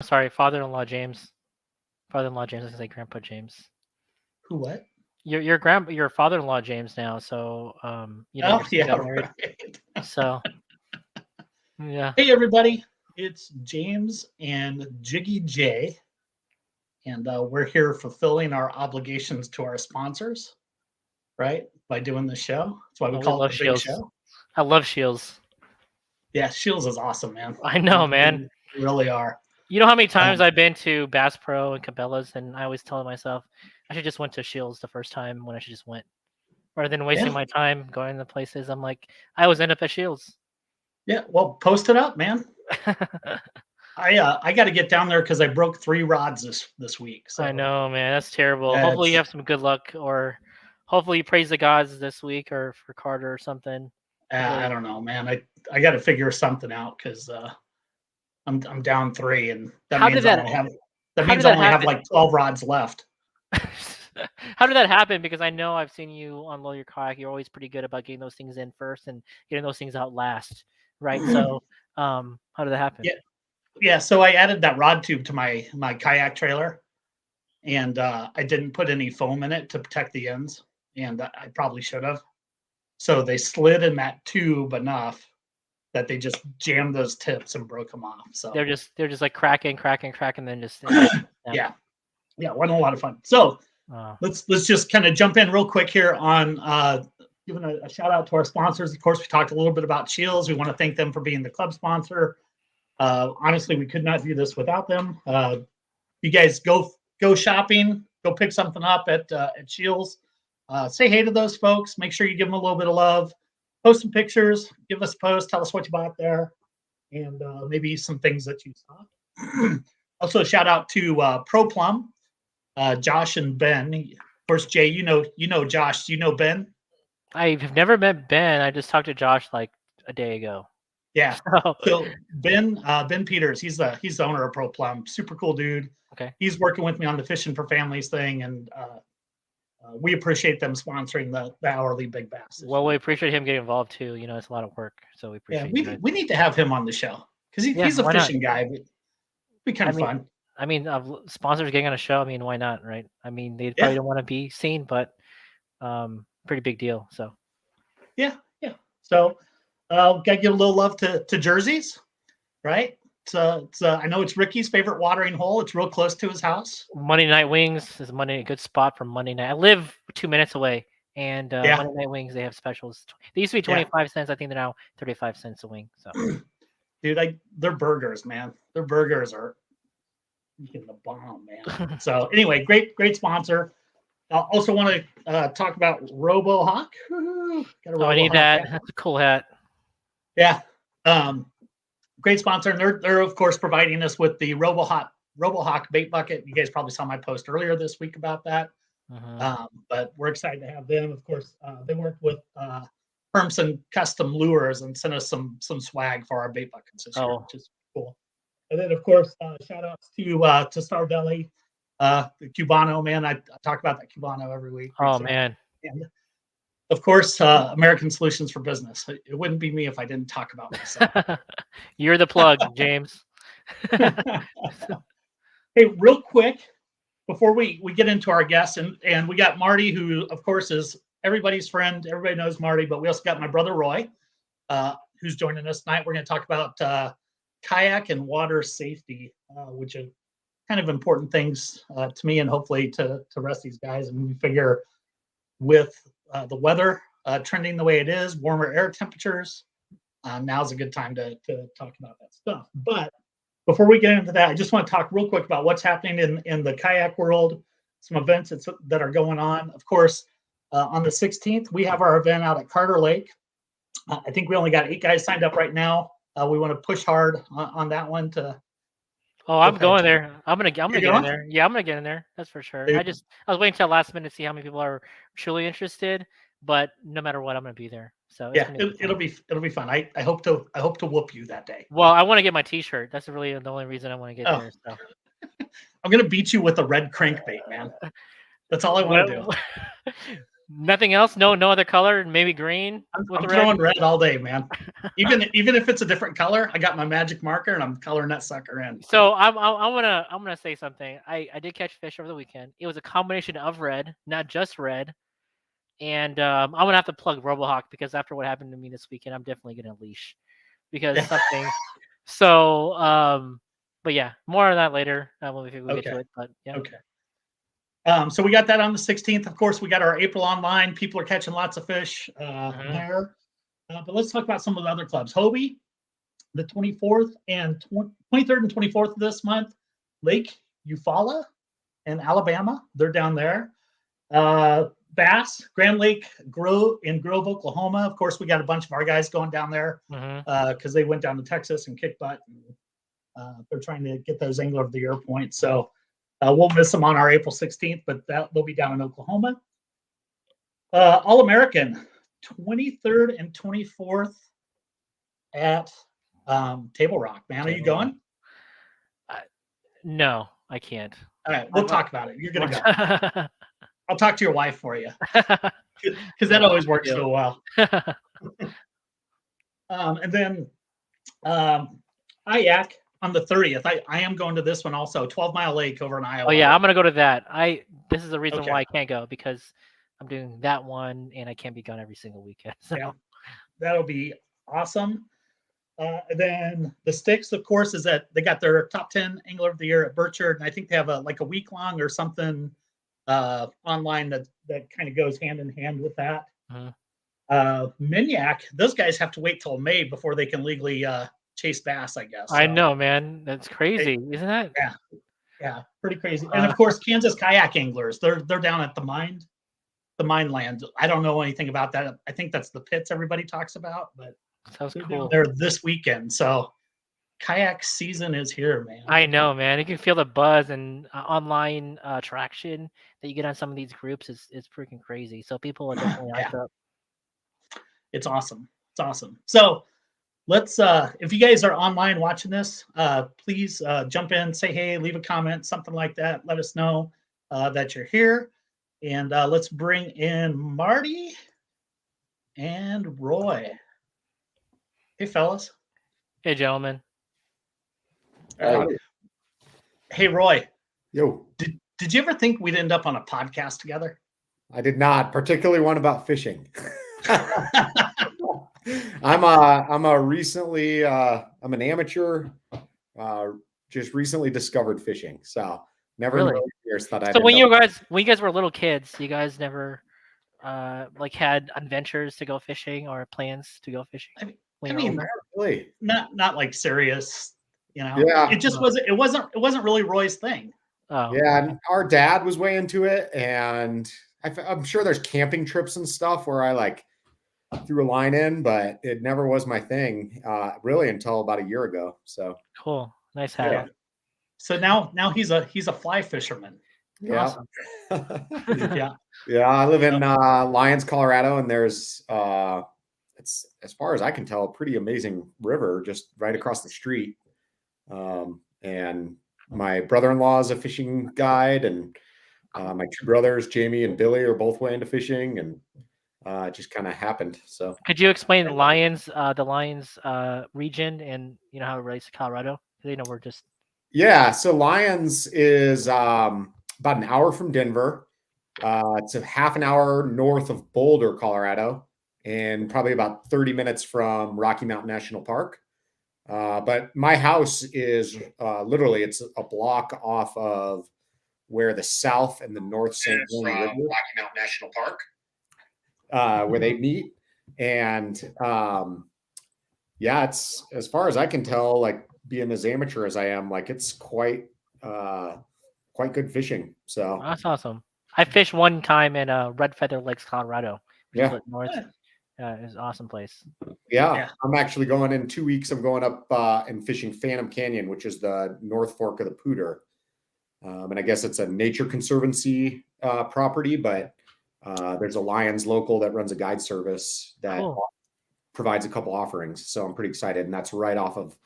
Sorry, father-in-law James. Father-in-law James. I was gonna say Grandpa James. Who? What? Your father-in-law James now. So your Oh son yeah, got married. right. So yeah. Hey everybody, it's James and Jiggy J, and we're here fulfilling our obligations to our sponsors, right? By doing the show. That's why we Oh, we call it love the Big Shields. Show. I love Shields. Yeah, Shields is awesome, man. I know, man. They really are. You know how many times Um, I've been to Bass Pro and Cabela's, and I always tell myself I should just went to Shields the first time when I should just went, rather than wasting yeah, my time going to places. I'm like, I always end up at Shields. yeah. Well, post it up, man. I got to get down there because I broke 3 rods this week. I So know, man. That's terrible. Hopefully, you that's have some good luck, or hopefully, you praise the gods this week, or for Carter or something. I Hopefully, don't know, man. I got to figure something out because I'm down 3, and that how did means I that only have how did that happen? like 12 rods left. How did that happen? Because I know I've seen you unload your kayak. You're always pretty good about getting those things in first and getting those things out last, right? So, how did that happen? Yeah, yeah. So I added that rod tube to my kayak trailer, and I didn't put any foam in it to protect the ends, and I probably should have. So they slid in that tube enough that they just jammed those tips and broke them off. So They're just like cracking, then just snap. yeah, yeah, wasn't a lot of fun. So Oh, let's just kind of jump in real quick here on giving a shout out to our sponsors. Of course, we talked a little bit about Shields. We want to thank them for being the club sponsor. Honestly, we could not do this without them. You guys go shopping, go pick something up at Shields. Say hey to those folks. Make sure you give them a little bit of love. Post some pictures. Give us a post. Tell us what you bought there, and maybe some things that you saw. Also, shout out to Pro Plum, Josh and Ben. Of course, Jay, you know Josh. You know Ben. I've never met Ben. I just talked to Josh like a day ago. Yeah. So, So Ben Peters, he's the owner of Pro Plum. Super cool dude. okay. He's working with me on the Fishing for Families thing, and we appreciate them sponsoring the hourly Big Bass. Well, we appreciate him getting involved too. It's a lot of work, so we Yeah, appreciate you guys. we need to have him on the show because Yeah, he's a why not? fishing guy. But be kind I of mean, fun. sponsors getting on a show. Why not, right? They probably Yeah, don't want to be seen, but pretty big deal. So yeah, yeah. So gotta give a little love to jerseys, right? It's I know it's Ricky's favorite watering hole. It's real close to his house. Monday Night Wings is a good spot for Monday night. I live 2 minutes away, and Yeah, Monday Night Wings they have specials. They used to be yeah. 25 cents. I think they're now 35 cents a wing. So Dude, their burgers, man. Their burgers are freaking the bomb, man. So anyway, great sponsor. I also want to talk about RoboHawk. Got a oh, I need RoboHawk that. hat. That's a cool hat. Yeah. Great sponsor. And they're of course providing us with the RoboHawk bait bucket. You guys probably saw my post earlier this week about that. Hmm. But we're excited to have them. Of course, they worked with Hermson Custom Lures and sent us some swag for our bait buckets this year, Oh, which is cool. And then, of course, shout outs to Starvelli, the Cubano, man. I talk about that Cubano every week. Great oh stuff. man. And of course, American Solutions for Business. It wouldn't be me if I didn't talk about myself. You're the plug, James. Hey, real quick, before we get into our guests, and we got Marty, who, of course, is everybody's friend. Everybody knows Marty, but we also got my brother, Roy, who's joining us tonight. We're going to talk about kayak and water safety, which are kind of important things to me and hopefully to the rest of these guys. And we figure with the weather trending the way it is, warmer air temperatures, now's a good time to talk about that stuff. But before we get into that, I just want to talk real quick about what's happening in the kayak world, some events that are going on. Of course, on the 16th, we have our event out at Carter Lake. I think we only got 8 guys signed up right now. We want to push hard on that one to. Oh, I'm going there. I'm gonna You're get in going? there. Yeah, I'm gonna get in there. That's for sure. Dude, I was waiting till last minute to see how many people are truly interested. But no matter what, I'm gonna be there. So it's yeah, gonna be fun. it'll be fun. I hope to whoop you that day. Well, I want to get my T-shirt. That's really the only reason I want to get Oh, there. So I'm gonna beat you with a red crankbait, man. That's all I want to do. what Nothing else? No other color? Maybe green with I'm the throwing red? red all day, man. Even if it's a different color, I got my magic marker and I'm coloring that sucker in. So I'm gonna say something. I did catch fish over the weekend. It was a combination of red, not just red. And I'm gonna have to plug RoboHawk because after what happened to me this weekend, I'm definitely gonna leash because something. So but yeah, more on that later when we get Okay. to it. But yeah. Okay. So we got that on the 16th. Of course, we got our April online. People are catching lots of fish there. But let's talk about some of the other clubs. Hobie, the 24th and 23rd and 24th of this month. Lake Eufaula in Alabama. They're down there. Bass, Grand Lake Grove in Grove, Oklahoma. Of course, we got a bunch of our guys going down there because they went down to Texas and kicked butt. And, they're trying to get those Angler of the Year points. So we'll miss them on our April 16th, but they'll be down in Oklahoma. All American, 23rd and 24th at Table Rock. Man, are you going? No, I can't. All right, we'll talk about it. You're gonna go. I'll talk to your wife for you because that always works so well. And then Kayak on the 30th. I am going to this one also, 12 Mile Lake over in Iowa. Oh yeah, I'm gonna go to that. This is the reason why I can't go because I'm doing that one and I can't be gone every single weekend. So. Yeah, that'll be awesome. And then the Sticks, of course, is that they got their top 10 Angler of the Year at Burchard, and I think they have a week long or something online that kind of goes hand in hand with that. Miniac, those guys have to wait till May before they can legally chase bass, I guess. I know, man. That's crazy, isn't that? Yeah, pretty crazy. And of course, Kansas Kayak Anglers, they're down at the mine land. I don't know anything about that. I think that's the pits everybody talks about, but sounds they're cool. down there this weekend. So kayak season is here, man. I know, man. You can feel the buzz and online traction that you get on some of these groups is freaking crazy. So people are definitely hyped up. It's awesome. It's awesome. So let's if you guys are online watching this, please jump in, say hey, leave a comment, something like that. Let us know that you're here. And let's bring in Marty and Roy. Hey, fellas. Hey, gentlemen. Hey, Roy. Yo. Did you ever think we'd end up on a podcast together? I did not, particularly one about fishing. I'm an amateur, just recently discovered fishing. So never in a million years thought I'd. So when you guys were little kids, you guys never had adventures to go fishing or plans to go fishing? I mean really not like serious, you know. Yeah. It just wasn't really Roy's thing. Oh. Yeah, and our dad was way into it, and I'm sure there's camping trips and stuff where I threw a line in, but it never was my thing really until about a year ago. So cool, nice hat. Yeah. So now he's a fly fisherman. Yeah. Awesome. Yeah. I live in Lyons, Colorado, and there's it's, as far as I can tell, a pretty amazing river just right across the street. And my brother-in-law is a fishing guide, and my two brothers, Jamie and Billy, are both way into fishing, and it just kind of happened. So could you explain the Lyons region and how it relates to Colorado? We're just so Lyons is about an hour from Denver. It's a half an hour north of Boulder, Colorado, and probably about 30 minutes from Rocky Mountain National Park. But my house is literally, it's a block off of where the South and the North St. Louis River, Rocky Mountain National Park, where they meet. And it's, as far as I can tell, being as amateur as I am, it's quite good fishing. So that's awesome. I fished one time in Red Feather Lakes, Colorado. Yeah. North. It's an awesome place. Yeah. I'm actually going in 2 weeks. I'm going up and fishing Phantom Canyon, which is the North Fork of the Poudre. And I guess it's a nature conservancy property, but there's a Lyons local that runs a guide service that provides a couple offerings. So I'm pretty excited. And that's right off of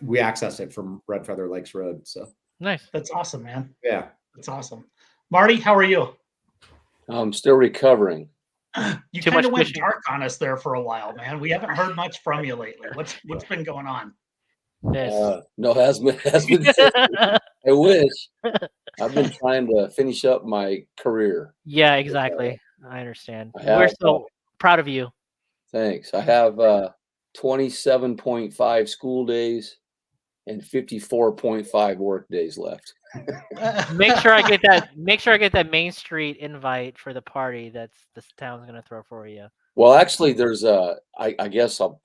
we access it from Red Feather Lakes Road. So nice. That's awesome, man. Yeah. That's awesome. Marty, how are you? I'm still recovering. You Too kind much of went fishing. dark on us there for a while, man. We haven't heard much from you lately. What's been going on? This. No, has been I wish. I've been trying to finish up my career. Yeah, exactly. I understand. I We're have, so proud of you. Thanks. I have 27.5 school days and 54.5 work days left. Make sure I get that. Make sure I get that Main Street invite for the party that's this town's gonna throw for you. Well, actually, there's I guess I'll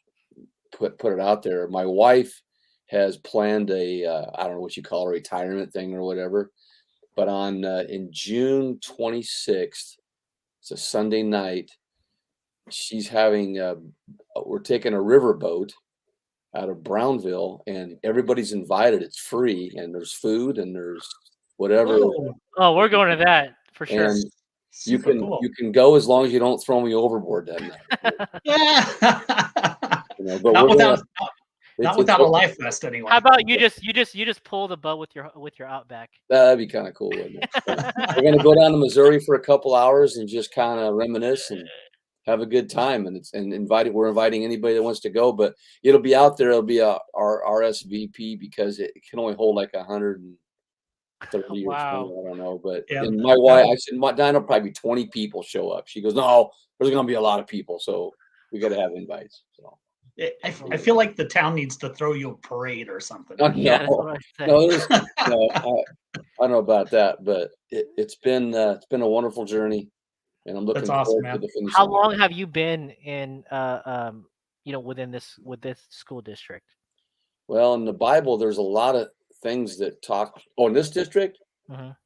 put it out there. My wife has planned a I don't know what you call a retirement thing or whatever, but on in June 26th, it's a Sunday night. She's having we're taking a riverboat out of Brownville, and everybody's invited. It's free, and there's food and there's whatever. Whoa, Oh, we're going to that for sure. And super cool. you can go as long as you don't throw me overboard that night. Yeah. You know, but Not we're without it's a life vest anyway. How about you just pull the boat with your Outback? that'd be kind of cool, wouldn't it? We're gonna go down to Missouri for a couple hours and just kind of reminisce and have a good time. And we're inviting anybody that wants to go, but it'll be out there. It'll be our RSVP because it can only hold like 130 Wow. or 20, I don't know. But Yeah. and my wife, I said, Dinah'll probably be 20 people show up. She goes, no, there's gonna be a lot of people, so we got to have invites. So. I feel like the town needs to throw you a parade or something. Oh, Yeah, that's what I said. No, I don't know about that, but it's been a wonderful journey, and I'm looking That's awesome, forward to the finish. How line. long have you been in within this school district? Well, in the Bible, there's a lot of things that talk. Oh, in this district, Mhm.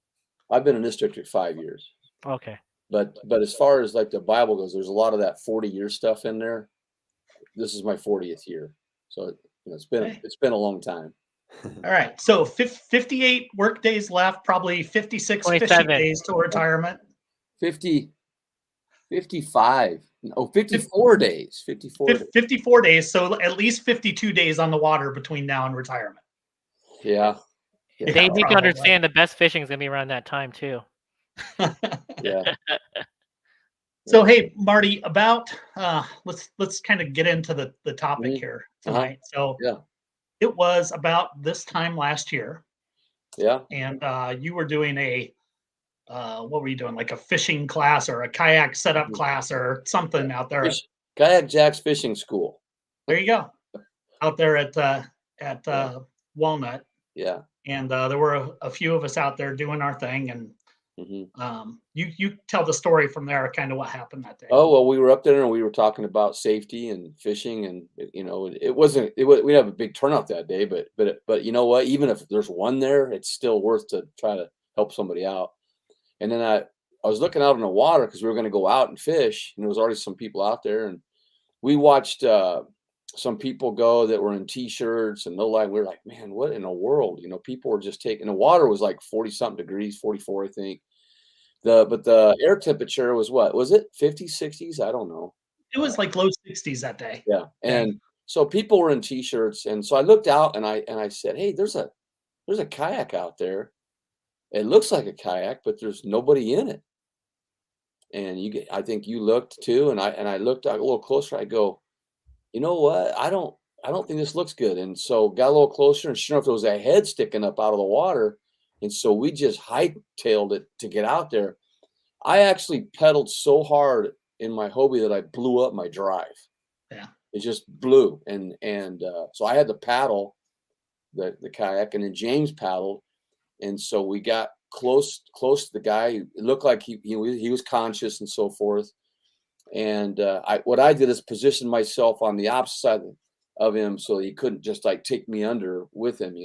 I've been in this district 5 years. Okay. But as far as like the Bible goes, there's a lot of that 40-year stuff in there. This is my 40th year, so it's been a long time. All right. So 58 work days left, probably 56 fishing 27. days till retirement. 55, 54 days. 54 days. 54 days. So at least 52 days on the water between now and retirement. Yeah. They need to probably. understand the best fishing is gonna be around that time too. Yeah. So hey, Marty, about let's kind of get into the topic Mhm. here tonight. So Yeah. it was about this time last year, Yeah. and you were doing what were you doing? Like a fishing class or a kayak setup class or something out there. KayakJak's fishing school. There you go. Out there at Walnut. Yeah. And there were a few of us out there doing our thing, and you tell the story from there, kind of what happened that day. Oh, well, we were up there and we were talking about safety and fishing, and we have a big turnout that day, but you know what? Even if there's one there, it's still worth to try to help somebody out. And then I was looking out on the water because we were going to go out and fish, and there was already some people out there, and we watched some people go that were in t-shirts and no light. We were like, man, what in the world? People were just taking, the water was like 40 something degrees, 44, I think. But the air temperature was what? Was it 50s, 60s? I don't know. It was like low 60s that day. Yeah. And so people were in t-shirts. And so I looked out and I said, hey, there's a kayak out there. It looks like a kayak, but there's nobody in it. And I think you looked too. And I looked a little closer. I go, you know what? I don't think this looks good. And so got a little closer, and sure enough, there was a head sticking up out of the water. And so we just hightailed it to get out there. I actually pedaled so hard in my Hobie that I blew up my drive. Yeah. It just blew. And so I had to paddle the kayak, and then James paddled. And so we got close to the guy. It looked like he was conscious and so forth. And what I did is position myself on the opposite side of him so he couldn't just like take me under with him,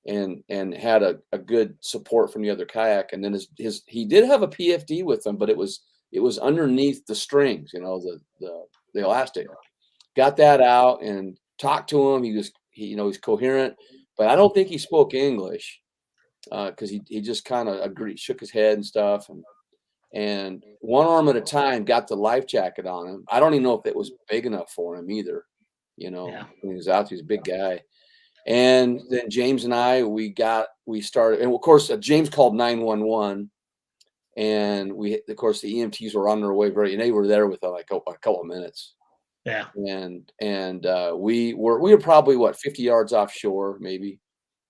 and had a good support from the other kayak. And then he did have a PFD with him, but it was underneath the strings, the elastic. Got that out and talked to him. He's coherent, but I don't think he spoke English because he just kind of agreed, shook his head and stuff. And one arm at a time, got the life jacket on him. I don't even know if it was big enough for him either. When he was out, he was a big guy. And then James and I, we started, and of course, James called 911. and of course, the EMTs were on their way and they were there within like a couple of minutes. Yeah. And we were probably 50 yards offshore, maybe.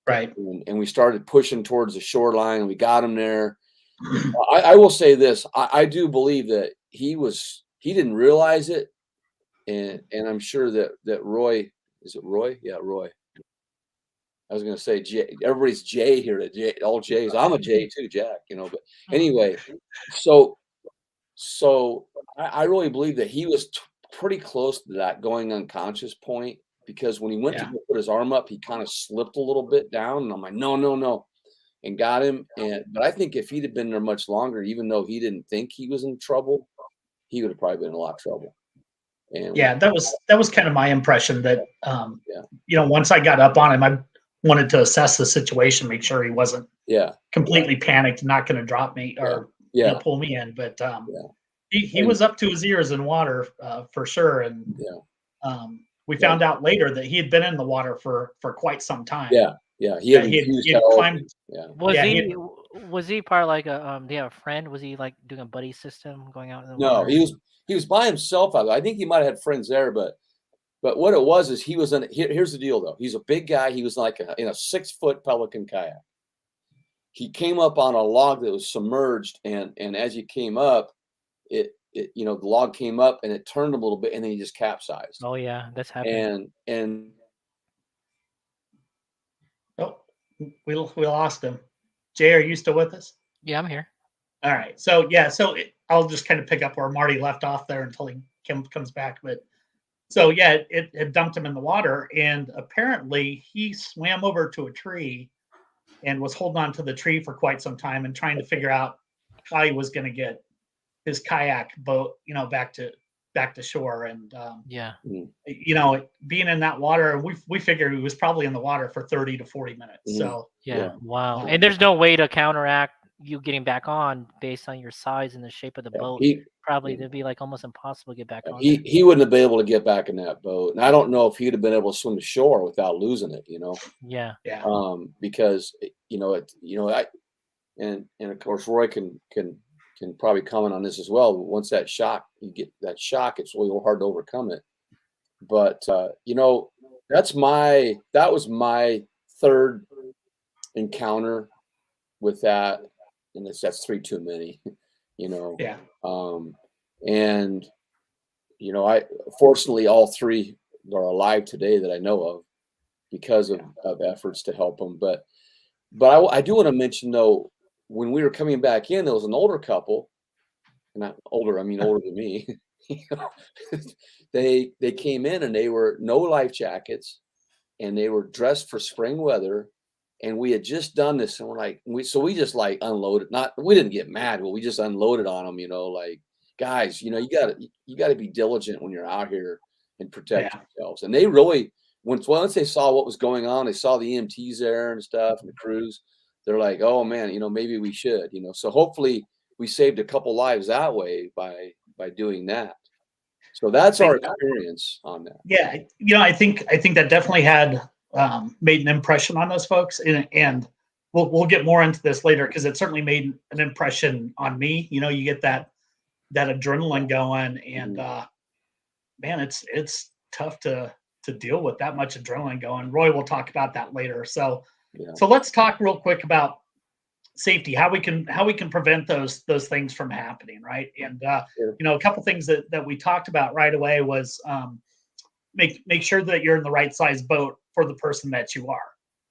Right. And we started pushing towards the shoreline, and we got him there. I will say this: I do believe that he didn't realize it, and I'm sure that Roy, is it Roy? Yeah, Roy. I was going to say Jay. Everybody's Jay here. All Jays. I'm a Jay too, Jack. But anyway, so I really believe that he was pretty close to that going unconscious point, because when he went to go put his arm up, he kind of slipped a little bit down, and I'm like, no, and got him. But I think if he'd have been there much longer, even though he didn't think he was in trouble, he would have probably been in a lot of trouble. And yeah, that was kind of my impression that, once I got up on him, I wanted to assess the situation, make sure he wasn't completely panicked, not going to drop me or pull me in. But he was up to his ears in water for sure. And we found out later that he had been in the water for quite some time. Yeah, he had climbed. Yeah. Was he part of like a? Do you have a friend? Was he like doing a buddy system, going out in the No, water? he was by himself out there. I think he might have had friends there, but what it was is he was in. Here's the deal, though. He's a big guy. He was like in a 6-foot Pelican kayak. He came up on a log that was submerged, and as he came up, the log came up and it turned a little bit, and then he just capsized. Oh yeah, that's happening. And oh, we lost him. Jay, are you still with us? Yeah, I'm here. All right. So I'll just kind of pick up where Marty left off there until he comes back. But so it dumped him in the water, and apparently he swam over to a tree and was holding on to the tree for quite some time and trying to figure out how he was going to get his kayak boat, back to shore. And being in that water, we figured he was probably in the water for 30 to 40 minutes. Mm-hmm. So wow. And there's no way to counteract you getting back on based on your size and the shape of the boat. It'd be like almost impossible to get back on. He wouldn't have been able to get back in that boat, and I don't know if he'd have been able to swim to shore without losing it. Yeah. Because and of course Roy can probably comment on this as well. Once you get that shock, it's really hard to overcome it. But that was my third encounter with that, and that's 3 too many. And I fortunately all 3 are alive today that I know of because of efforts to help them. But I do want to mention, though, when we were coming back in, there was an older couple, not older, I mean older than me. They came in and they were no life jackets, and they were dressed for spring weather. And we had just done this, and we just like unloaded. We didn't get mad, but we just unloaded on them. Like, guys, you gotta be diligent when you're out here and protect yourselves. And they really, once they saw what was going on, they saw the EMTs there and stuff and the crews. They're like, oh man, maybe we should. So hopefully we saved a couple lives that way by doing that. So that's our experience on that. Yeah, I think that definitely had made an impression on those folks, and we'll get more into this later because it certainly made an impression on me. You get that adrenaline going, and man, it's tough to deal with that much adrenaline going. Roy will talk about that later. So let's talk real quick about safety, how we can prevent those things from happening, right? And a couple things that we talked about right away was make sure that you're in the right size boat for the person that you are,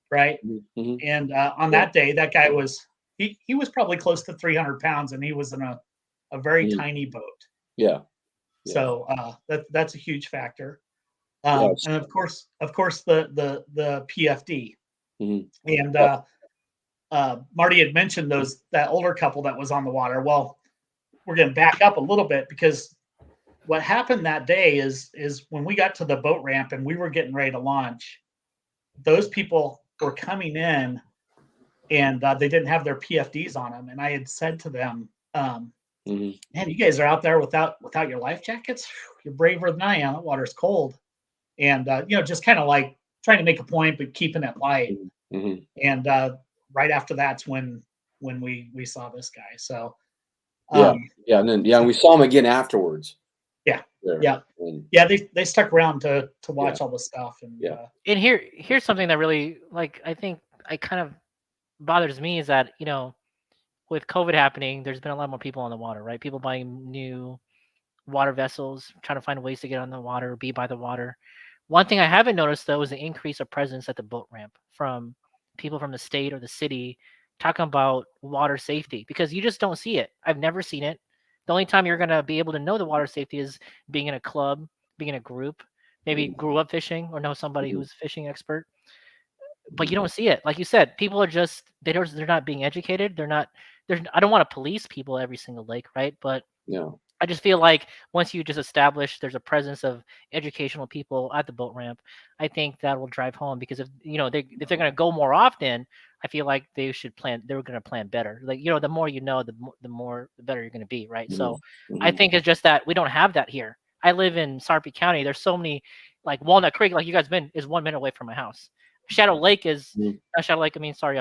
right? Mm-hmm. And on that day, that guy was he was probably close to 300 pounds, and he was in a very tiny boat. Yeah. So that's a huge factor. And of course the PFD. Mm-hmm. And Marty had mentioned that older couple that was on the water. Well, we're going to back up a little bit because what happened that day is when we got to the boat ramp and we were getting ready to launch, those people were coming in and they didn't have their PFDs on them. And I had said to them, man, you guys are out there without your life jackets. You're braver than I am. The water's cold. And, just kind of like trying to make a point, but keeping it light. Mm-hmm. And right after that's when we saw this guy. So Yeah, and then and we saw him again afterwards. Yeah. There. Yeah. And, Yeah, they stuck around to watch all the stuff. And Yeah. And here's something that really, like, I think I kind of bothers me is that, with COVID happening, there's been a lot more people on the water, right? People buying new water vessels, trying to find ways to get on the water, be by the water. One thing I haven't noticed though is the increase of presence at the boat ramp from people from the state or the city talking about water safety, because you just don't see it. I've never seen it. The only time you're gonna be able to know the water safety is being in a club, being in a group, maybe grew up fishing or know somebody who's a fishing expert. But you don't see it. Like you said, people are just they're not being educated. I don't want to police people every single lake, right? But Yeah. I just feel like once you just establish there's a presence of educational people at the boat ramp, I think that will drive home, because if they're going to go more often, I feel like they should plan. They're going to plan better. Like, the more you know, the better you're going to be, right? So I think it's just that we don't have that here. I live in Sarpy County. There's so many, like Walnut Creek, like you guys been, is 1 minute away from my house. Shadow Lake is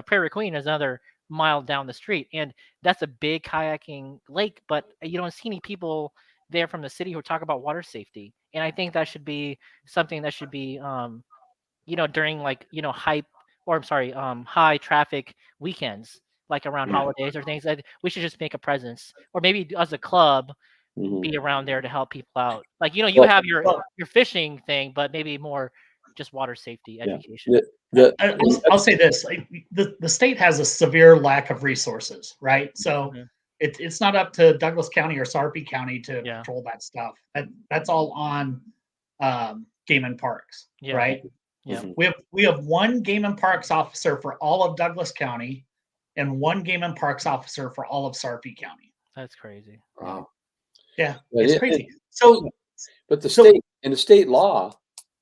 Prairie Queen is another mile down the street, and that's a big kayaking lake, but you don't see any people there from the city who talk about water safety. And I think that should be something that should be during high traffic weekends, like around holidays or things. That we should just make a presence, or maybe as a club be around there to help people out. Like, you have your fishing thing, but maybe more just water safety education. I'll say this: the state has a severe lack of resources, right? So it's not up to Douglas County or Sarpy County to control that stuff. That's all on Game and Parks, right? Yeah. We have one Game and Parks officer for all of Douglas County, and one Game and Parks officer for all of Sarpy County. That's crazy. Wow. Yeah, it's crazy. But the state law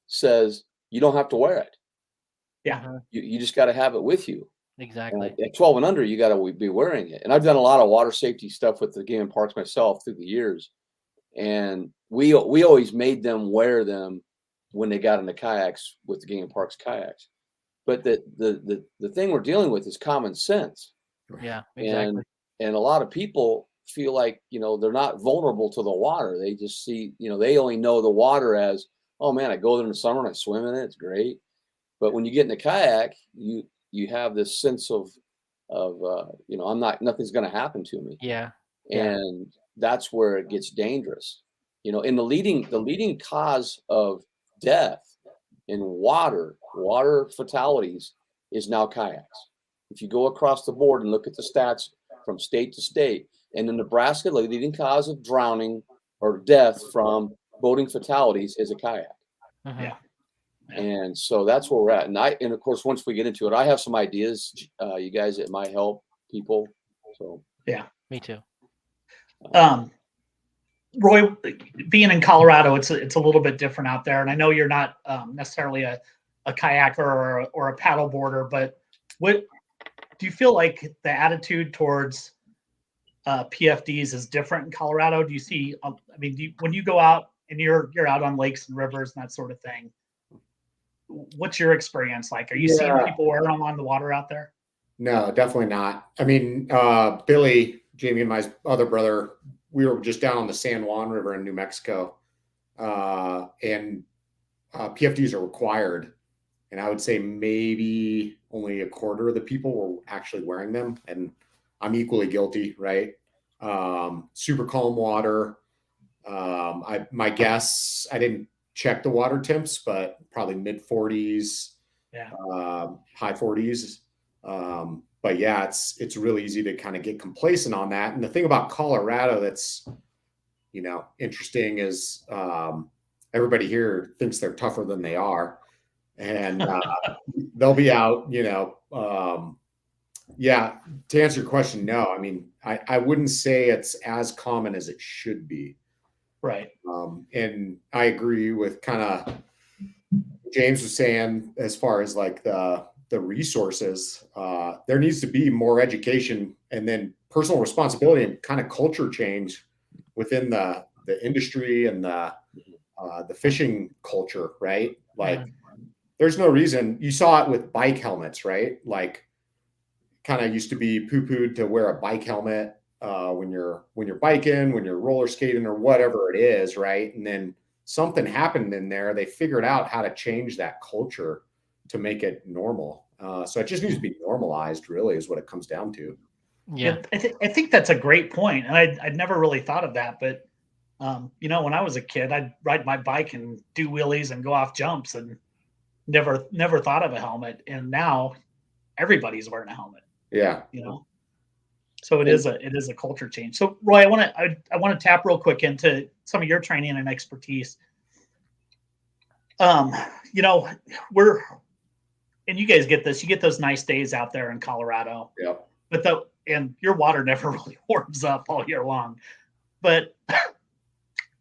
says you don't have to wear it. Yeah. You just got to have it with you. Exactly. At 12 and under, you got to be wearing it. And I've done a lot of water safety stuff with the Game and Parks myself through the years. And we always made them wear them when they got in the kayaks with the Game and Parks kayaks. But the thing we're dealing with is common sense. Yeah, exactly. And a lot of people feel like, they're not vulnerable to the water. They just see, they only know the water as, oh man, I go there in the summer and I swim in it. It's great. But when you get in the kayak, you have this sense of nothing's going to happen to me. Yeah. And that's where it gets dangerous. In the leading cause of death in water fatalities is now kayaks. If you go across the board and look at the stats from state to state, and in Nebraska, the leading cause of drowning or death from boating fatalities is a kayak. Yeah. And so that's where we're at. And of course, once we get into it, I have some ideas, you guys, that might help people. So yeah, me too. Roy, being in Colorado, it's a little bit different out there, and I know you're not necessarily a kayaker or a paddle boarder, but what do you feel like the attitude towards PFDs is different in Colorado? Do you see? When you go out and you're out on lakes and rivers and that sort of thing, what's your experience like? Are you seeing people wear them on the water out there? No, definitely not. Billy, Jamie, and my other brother, we were just down on the San Juan River in New Mexico, and PFDs are required. And I would say maybe only a quarter of the people were actually wearing them. And I'm equally guilty, right? Super calm water. My guess, I didn't check the water temps, but probably mid 40s, high 40s. But yeah, it's really easy to kind of get complacent on that. And the thing about Colorado that's, interesting is everybody here thinks they're tougher than they are. And they'll be out, to answer your question, no. I wouldn't say it's as common as it should be. Right. And I agree with kind of James was saying, as far as like the resources, there needs to be more education and then personal responsibility and kind of culture change within the industry and the fishing culture, right? Like there's no reason. You saw it with bike helmets, right? Like kind of used to be poo-pooed to wear a bike helmet. when you're biking, when you're roller skating or whatever it is, right? And then something happened in there. They figured out how to change that culture to make it normal. So it just needs to be normalized, really, is what it comes down to. Yeah. I think that's a great point, and I'd never really thought of that. But when I was a kid, I'd ride my bike and do wheelies and go off jumps, and never thought of a helmet. And now everybody's wearing a helmet. Yeah. So it is a culture change. So Roy, I want to tap real quick into some of your training and expertise. We're, and you guys get this. You get those nice days out there in Colorado. Yeah. And your water never really warms up all year long. But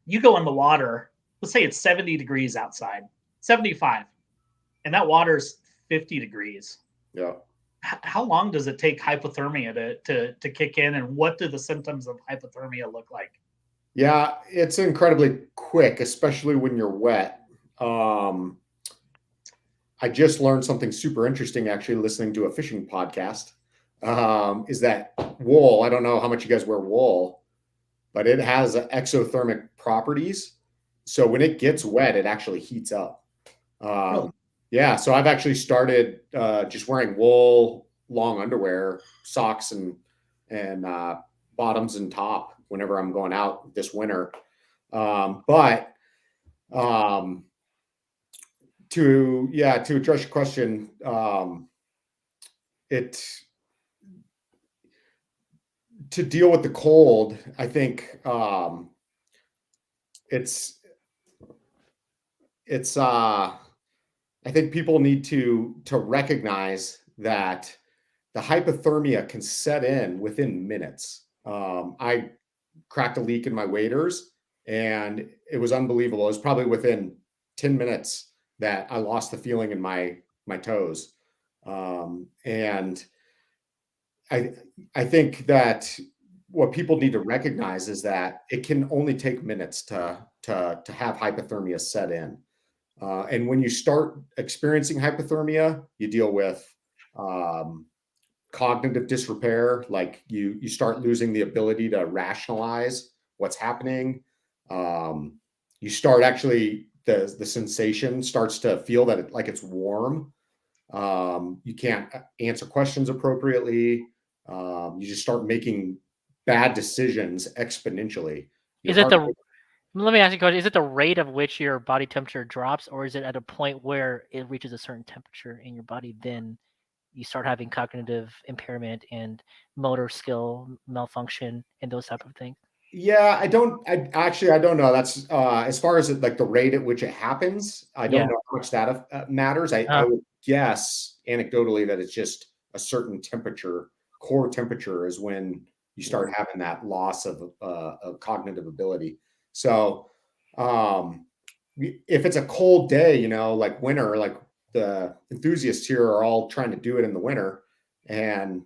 you go in the water, let's say it's 70 degrees outside, 75, and that water's 50 degrees. Yeah. How long does it take hypothermia to kick in, and what do the symptoms of hypothermia look like? Yeah, it's incredibly quick, especially when you're wet. I just learned something super interesting actually listening to a fishing podcast. Is that wool? I don't know how much you guys wear wool, but it has exothermic properties. So when it gets wet, it actually heats up. Really? Yeah, so I've actually started just wearing wool, long underwear, socks, and bottoms and top whenever I'm going out this winter. But to address your question, to deal with the cold, I think I think people need to recognize that the hypothermia can set in within minutes. I cracked a leak in my waders, and it was unbelievable. It was probably within 10 minutes that I lost the feeling in my toes. And I think that what people need to recognize is that it can only take minutes to have hypothermia set in. And when you start experiencing hypothermia, you deal with cognitive disrepair, like you start losing the ability to rationalize what's happening. You start actually the sensation starts to feel that like it's warm. You can't answer questions appropriately. You just start making bad decisions exponentially. Let me ask you a question. Is it the rate of which your body temperature drops, or is it at a point where it reaches a certain temperature in your body, then you start having cognitive impairment and motor skill malfunction and those type of things? Yeah, I don't know. That's as far as like the rate at which it happens, I don't know how much that matters. I would guess anecdotally that it's just a certain temperature, core temperature is when you start having that loss of cognitive ability. So if it's a cold day, like winter, like the enthusiasts here are all trying to do it in the winter, and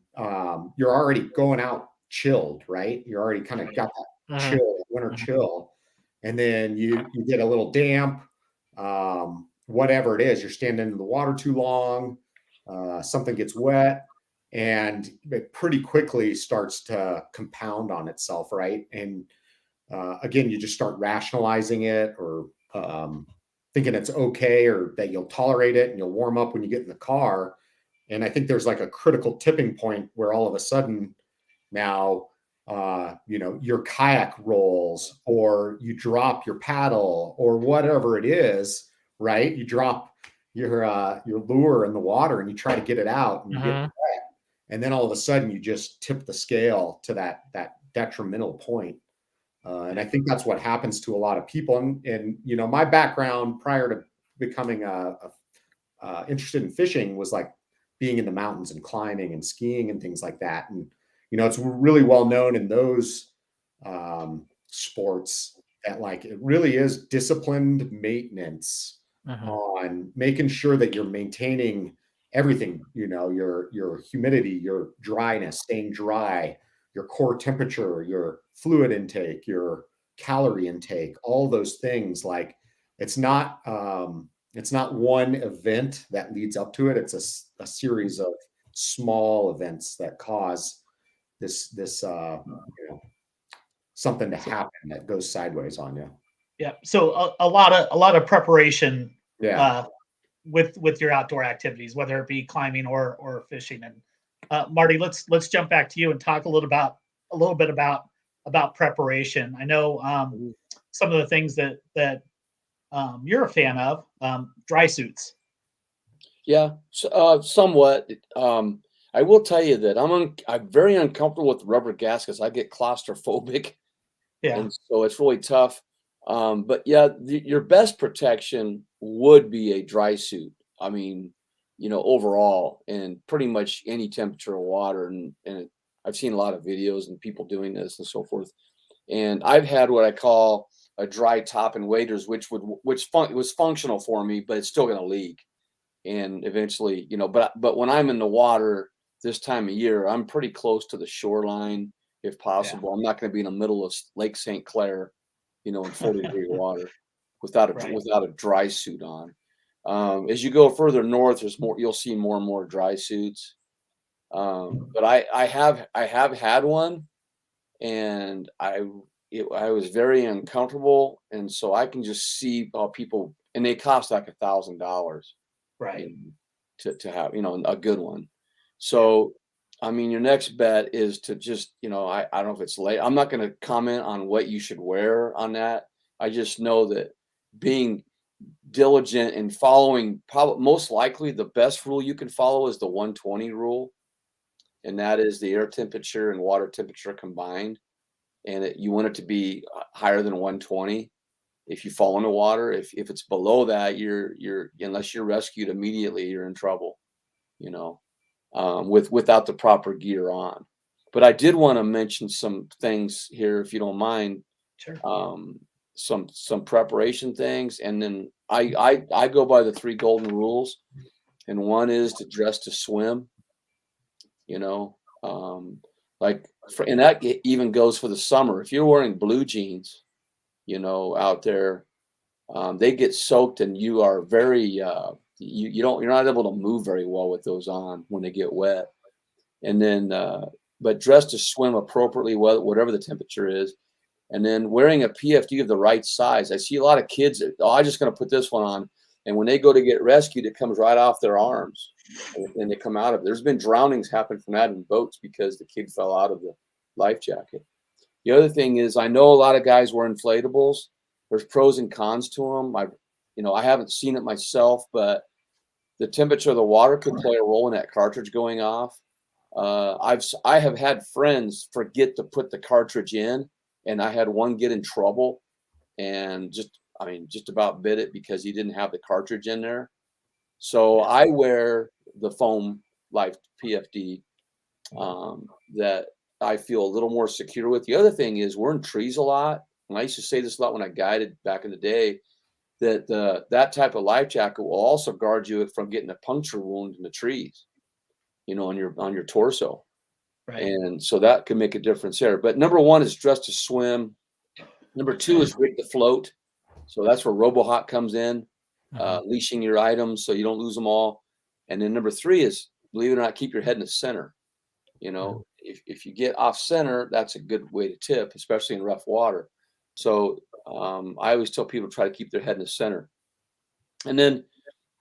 you're already going out chilled, right? You're already kind of got that chill, winter chill, and then you get a little damp, whatever it is, you're standing in the water too long, something gets wet, and it pretty quickly starts to compound on itself, right? And again, you just start rationalizing it, or thinking it's okay, or that you'll tolerate it and you'll warm up when you get in the car. And I think there's like a critical tipping point where all of a sudden now, your kayak rolls, or you drop your paddle, or whatever it is, right? You drop your lure in the water and you try to get it out, and you get wet. And then all of a sudden you just tip the scale to that detrimental point. And I think that's what happens to a lot of people. And my background prior to becoming interested in fishing was like being in the mountains and climbing and skiing and things like that. And it's really well known in those sports that like it really is disciplined maintenance on making sure that you're maintaining everything, your humidity, your dryness, staying dry, your core temperature, your fluid intake, your calorie intake, all those things. Like it's not one event that leads up to it. It's a series of small events that cause something to happen that goes sideways on you. Yeah. So a lot of preparation Yeah. With your outdoor activities, whether it be climbing or fishing. And Marty, let's jump back to you and talk a little bit about preparation. I know some of the things that you're a fan of, dry suits. Yeah, somewhat. I will tell you that I'm very uncomfortable with rubber gaskets. I get claustrophobic, Yeah. and so it's really tough. But yeah, your best protection would be a dry suit. I mean, overall, and pretty much any temperature of water. And I've seen a lot of videos and people doing this and so forth. And I've had what I call a dry top and waders, which was functional for me, but it's still going to leak. And eventually, but when I'm in the water this time of year, I'm pretty close to the shoreline if possible. Yeah. I'm not going to be in the middle of Lake St. Clair, in 40-degree water without a dry suit on. As you go further north, you'll see more and more dry suits. But I have had one, and I was very uncomfortable, and so I can just see how people, and they cost like $1,000. Right. To have, a good one. So, I mean, your next bet is to just, I don't know if it's late. I'm not going to comment on what you should wear on that. I just know that being diligent and following, probably most likely the best rule you can follow is the 120 rule. And that is the air temperature and water temperature combined. And you want it to be higher than 120. If you fall in the water, if it's below that, you're unless you're rescued immediately, you're in trouble, without the proper gear on. But I did want to mention some things here, if you don't mind. Sure. Some preparation things, and then I go by the 3 golden rules, and one is to dress to swim. And that even goes for the summer. If you're wearing blue jeans, out there, they get soaked, and you are very you're not able to move very well with those on when they get wet. And then but dress to swim appropriately, whatever the temperature is. And then wearing a PFD of the right size. I see a lot of kids I'm just going to put this one on, and when they go to get rescued, it comes right off their arms, and they come out of it. There's been drownings happen from that in boats because the kid fell out of the life jacket. The other thing is, I know a lot of guys wear inflatables. There's pros and cons to them. I haven't seen it myself, but the temperature of the water could play a role in that cartridge going off. I have had friends forget to put the cartridge in, and I had one get in trouble, and just about bit it because he didn't have the cartridge in there. So I wear the foam life PFD that I feel a little more secure with. The other thing is, we're in trees a lot. And I used to say this a lot when I guided back in the day, that that type of life jacket will also guard you from getting a puncture wound in the trees, on your torso. Right. And so that can make a difference there. But number 1 is dress to swim. Number 2 is rig to float. So that's where RoboHawk comes in, leashing your items so you don't lose them all. And then number 3 is, believe it or not, keep your head in the center. If you get off center, that's a good way to tip, especially in rough water. So I always tell people to try to keep their head in the center. And then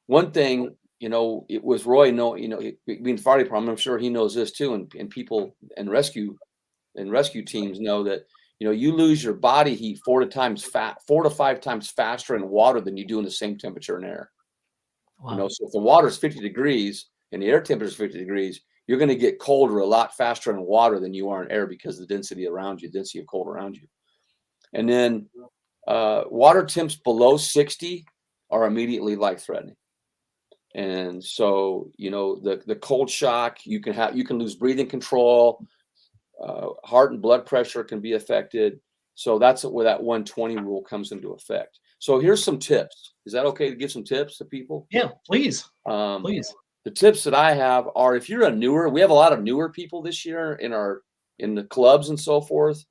one thing, it was Roy, being fire department, I'm sure he knows this too, and people and rescue teams know that, you lose your body heat 4 to 5 times faster in water than you do in the same temperature in air. Wow. So if the water is 50 degrees and the air temperature is 50 degrees, you're going to get colder a lot faster in water than you are in air because of the density of cold around you. And then water temps below 60 are immediately life-threatening. And so, the cold shock, you can lose breathing control, heart and blood pressure can be affected. So that's where that 120 rule comes into effect. So here's some tips. Is that okay to give some tips to people? Yeah, please. Please. The tips that I have are, if you're we have a lot of newer people this year in the clubs and so forth,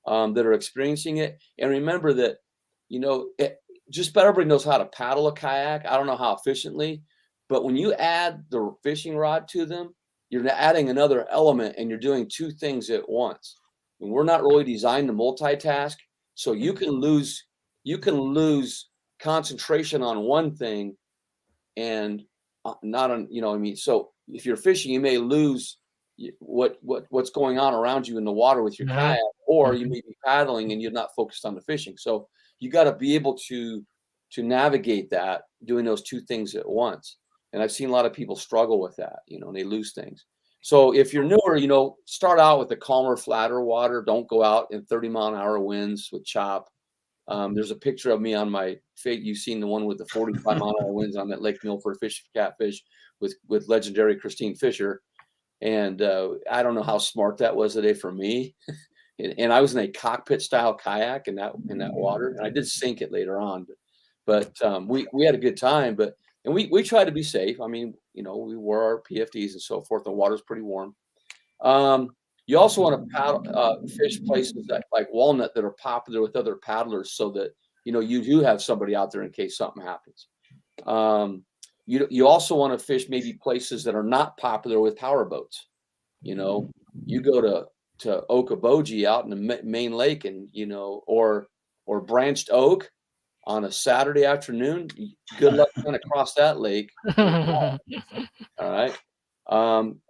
that are experiencing it. And remember that, just about everybody knows how to paddle a kayak. I don't know how efficiently, but when you add the fishing rod to them, you're adding another element, and you're doing two things at once. And we're not really designed to multitask, so you can lose concentration on one thing and not on, you know what I mean? So if you're fishing, you may lose what's going on around you in the water with your kayak, or you may be paddling and you're not focused on the fishing. So you got to be able to navigate that, doing those two things at once. And I've seen a lot of people struggle with that, you know, and they lose things. So if you're newer, you know, start out with the calmer, flatter water. Don't go out in 30-mile-an-hour winds with chop. There's a picture of me on my fate. You've seen the one with the 45-mile-an-hour winds on that Lake Milford fish catfish with legendary Christine Fisher. And I don't know how smart that was today for me. And I was in a cockpit style kayak in that water, and I did sink it later on. But we had a good time. And we try to be safe. I mean, you know, we wore our PFDs and so forth. The water's pretty warm. You also want to paddle, fish places like Walnut that are popular with other paddlers, so that, you know, you do have somebody out there in case something happens. You also want to fish maybe places that are not popular with power boats. You know, you go to Okoboji out in the main lake, and, you know, or Branched Oak on a Saturday afternoon. Good luck trying to cross that lake. All right.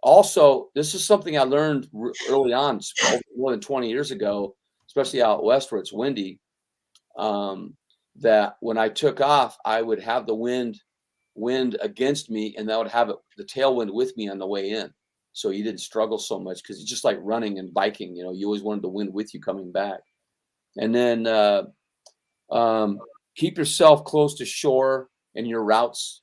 Also, this is something I learned early on, more than 20 years ago, especially out west where it's windy, that when I took off, I would have the wind against me, and I would have the tailwind with me on the way in. So you didn't struggle so much, because it's just like running and biking, you know, you always wanted the wind with you coming back. And then keep yourself close to shore, and your routes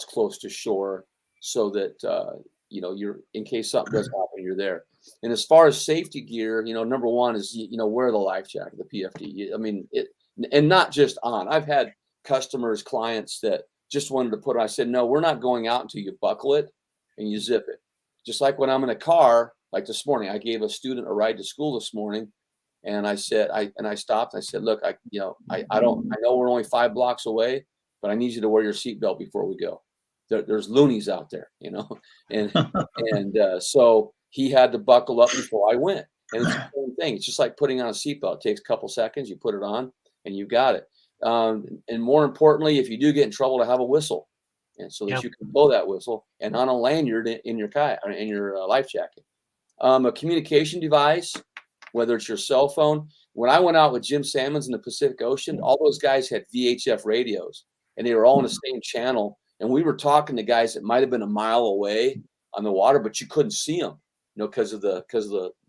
close to shore, so that you know, you're, in case something does happen, you're there. And as far as safety gear, you know, number one is, you know, wear the life jacket, the PFD. I mean, and not just on. I've had customers, clients that just wanted to put on. I said, no, we're not going out until you buckle it and you zip it. Just like when I'm in a car, like this morning, I gave a student a ride to school this morning, and I said, I stopped. I said, look, I know we're only 5 blocks away, but I need you to wear your seatbelt before we go. There's loonies out there, you know, and so he had to buckle up before I went. And it's the same thing. It's just like putting on a seatbelt. It takes a couple seconds. You put it on, and you got it. And more importantly, if you do get in trouble, to have a whistle, and so that you can blow that whistle, and on a lanyard in your kayak, or in your life jacket. A communication device, whether it's your cell phone. When I went out with Jim Salmons in the Pacific Ocean, all those guys had VHF radios, and they were all on the same channel. And we were talking to guys that might have been a mile away on the water, but you couldn't see them, you know, because of the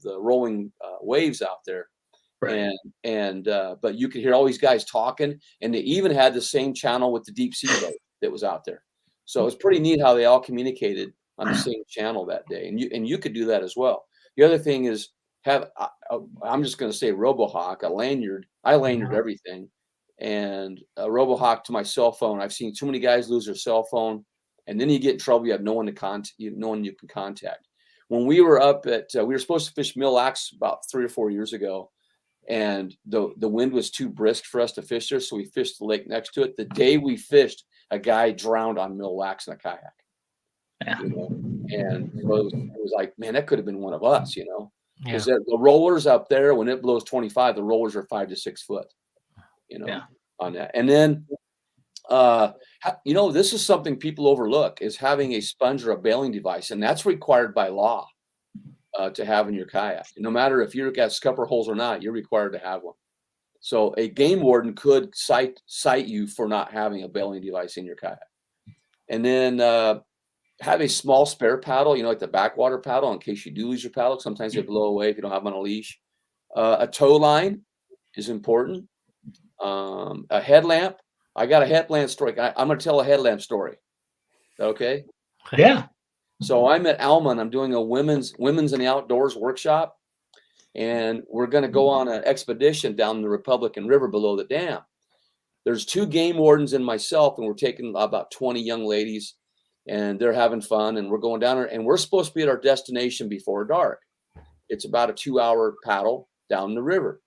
rolling waves out there. Right. But you could hear all these guys talking, and they even had the same channel with the deep sea boat that was out there. So it was pretty neat how they all communicated on the same channel that day. And you could do that as well. The other thing is I'm just going to say RoboHawk, a lanyard. I lanyard everything. And a RoboHawk to my cell phone. I've seen too many guys lose their cell phone, and then you get in trouble. You have no one you can contact. When we were up at, we were supposed to fish Mille Lacs about 3 or 4 years ago, and the wind was too brisk for us to fish there, so we fished the lake next to it. The day we fished, a guy drowned on Mille Lacs in a kayak. Yeah. You know? And it was like, man, that could have been one of us, you know, because the rollers up there, when it blows 25, the rollers are 5 to 6 foot. You know, on that. And then, you know, this is something people overlook, is having a sponge or a bailing device. And that's required by law to have in your kayak. And no matter if you've got scupper holes or not, you're required to have one. So a game warden could cite you for not having a bailing device in your kayak. And then have a small spare paddle, you know, like the backwater paddle, in case you do lose your paddle. Sometimes they blow away if you don't have them on a leash. A tow line is important. A headlamp. I got a headlamp story. I'm going to tell a headlamp story. Okay. Yeah. So I'm at Alma, and I'm doing a women's in the outdoors workshop, and we're going to go on an expedition down the Republican River below the dam. There's 2 game wardens and myself, and we're taking about 20 young ladies, and they're having fun, and we're going down there, and we're supposed to be at our destination before dark. It's about a 2-hour paddle down the river.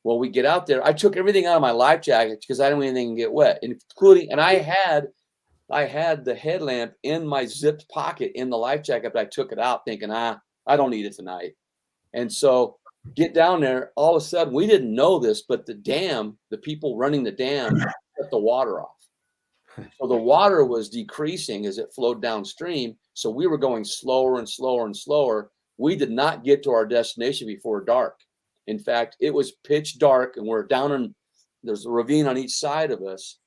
Well, we get out there. I took everything out of my life jacket because I didn't want anything to get wet, including, and I I had the headlamp in my zipped pocket in the life jacket, but I took it out thinking, I don't need it tonight. And so get down there, all of a sudden, we didn't know this, but the people running the dam cut the water off. So the water was decreasing as it flowed downstream. So we were going slower and slower and slower. We did not get to our destination before dark. In fact, it was pitch dark, and we're down in, there's a ravine on each side of us,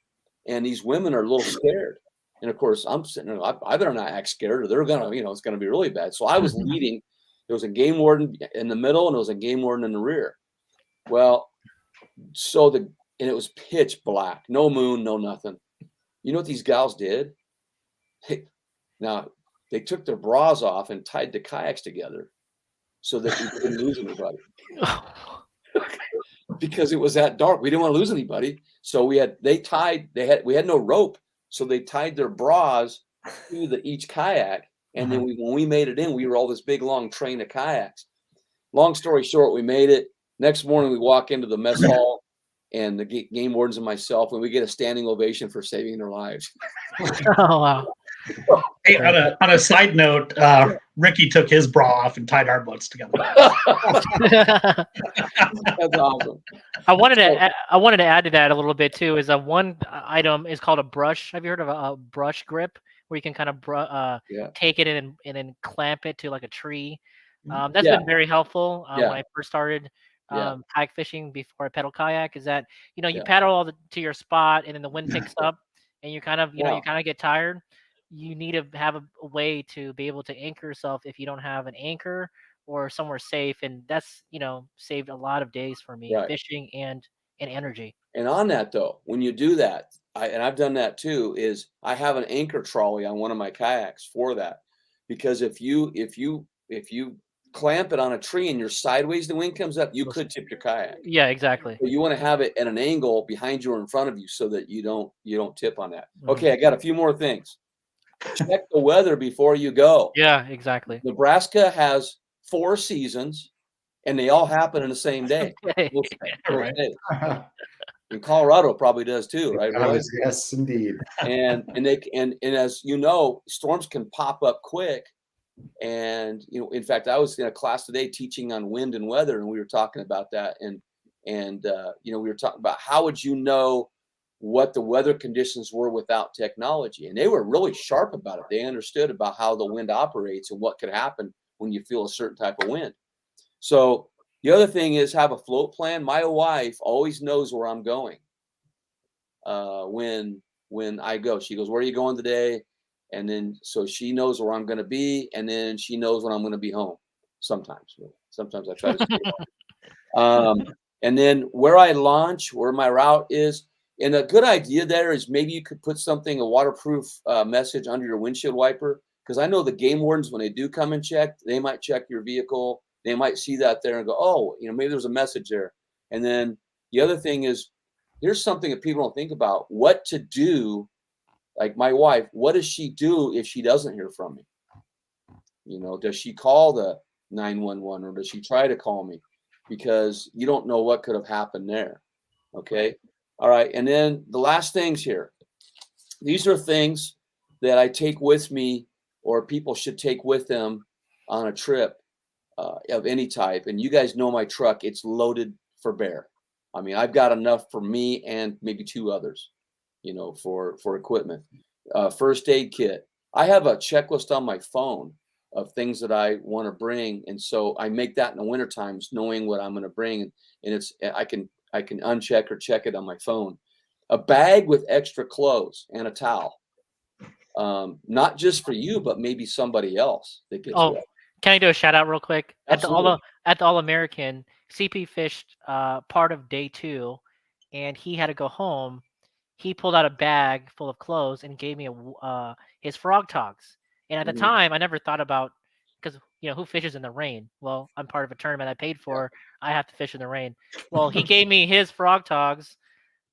and these women are a little scared. And of course, I'm sitting there, I better not act scared, or they're gonna, it's gonna be really bad. So I was leading. There was a game warden in the middle, and there was a game warden in the rear. Well, and it was pitch black, no moon, no nothing. You know what these gals did? They took their bras off and tied the kayaks together so that we couldn't lose anybody. Because it was that dark. We didn't want to lose anybody. So we had no rope. So they tied their bras to each kayak. And then when we made it in, we were all this big, long train of kayaks. Long story short, we made it. Next morning, we walk into the mess hall, and the game wardens and myself, and we get a standing ovation for saving their lives. Oh, wow. Hey, on a side note, Ricky took his bra off and tied our boats together. That's awesome. I wanted to add to that a little bit too. Is one item is called a brush. Have you heard of a brush grip, where you can kind of take it and then clamp it to like a tree? That's been very helpful when I first started kayak fishing before I pedal kayak. Is that you paddle all to your spot, and then the wind picks up, and you kind of you kind of get tired. You need to have a way to be able to anchor yourself if you don't have an anchor or somewhere safe, and that's saved a lot of days for me fishing and energy. And on that though, when you do that, I've done that too, is I have an anchor trolley on one of my kayaks for that, because if you clamp it on a tree and you're sideways, the wind comes up, you could tip your kayak. Yeah, exactly. But you want to have it at an angle behind you or in front of you so that you don't tip on that. Okay, I got a few more things. Check the weather before you go. Yeah, exactly. Nebraska has 4 seasons, and they all happen in the same day. And Colorado probably does too, right? Yes, indeed. And as you know, storms can pop up quick. And in fact, I was in a class today teaching on wind and weather, and we were talking about that. And we were talking about how would you know what the weather conditions were without technology, and they were really sharp about it. They understood about how the wind operates and what could happen when you feel a certain type of wind. So the other thing is have a float plan. My wife always knows where I'm going. When I go, she goes, "Where are you going today?" And then so she knows where I'm going to be, and then she knows when I'm going to be home. Sometimes I try to stay home. And then where I launch, where my route is. And a good idea there is maybe you could put a waterproof message under your windshield wiper, because I know the game wardens, when they do come and check, they might check your vehicle. They might see that there and go, oh, maybe there's a message there. And then the other thing is, here's something that people don't think about: what to do. Like my wife, what does she do if she doesn't hear from me? Does she call the 911, or does she try to call me? Because you don't know what could have happened there. Okay. All right. And then the last things here. These are things that I take with me, or people should take with them on a trip of any type. And you guys know my truck, it's loaded for bear. I mean, I've got enough for me and maybe 2 others, for equipment. First aid kit. I have a checklist on my phone of things that I want to bring. And so I make that in the winter times, knowing what I'm going to bring. And I can uncheck or check it on my phone. A bag with extra clothes and a towel. Not just for you, but maybe somebody else that gets wet. Can I do a shout out real quick? Absolutely. At the All-American, CP fished part of day 2, and he had to go home. He pulled out a bag full of clothes and gave me his frog togs. And at the time, I never thought about, because who fishes in the rain? Well, I'm part of a tournament I paid for. I have to fish in the rain. Well, he gave me his frog togs,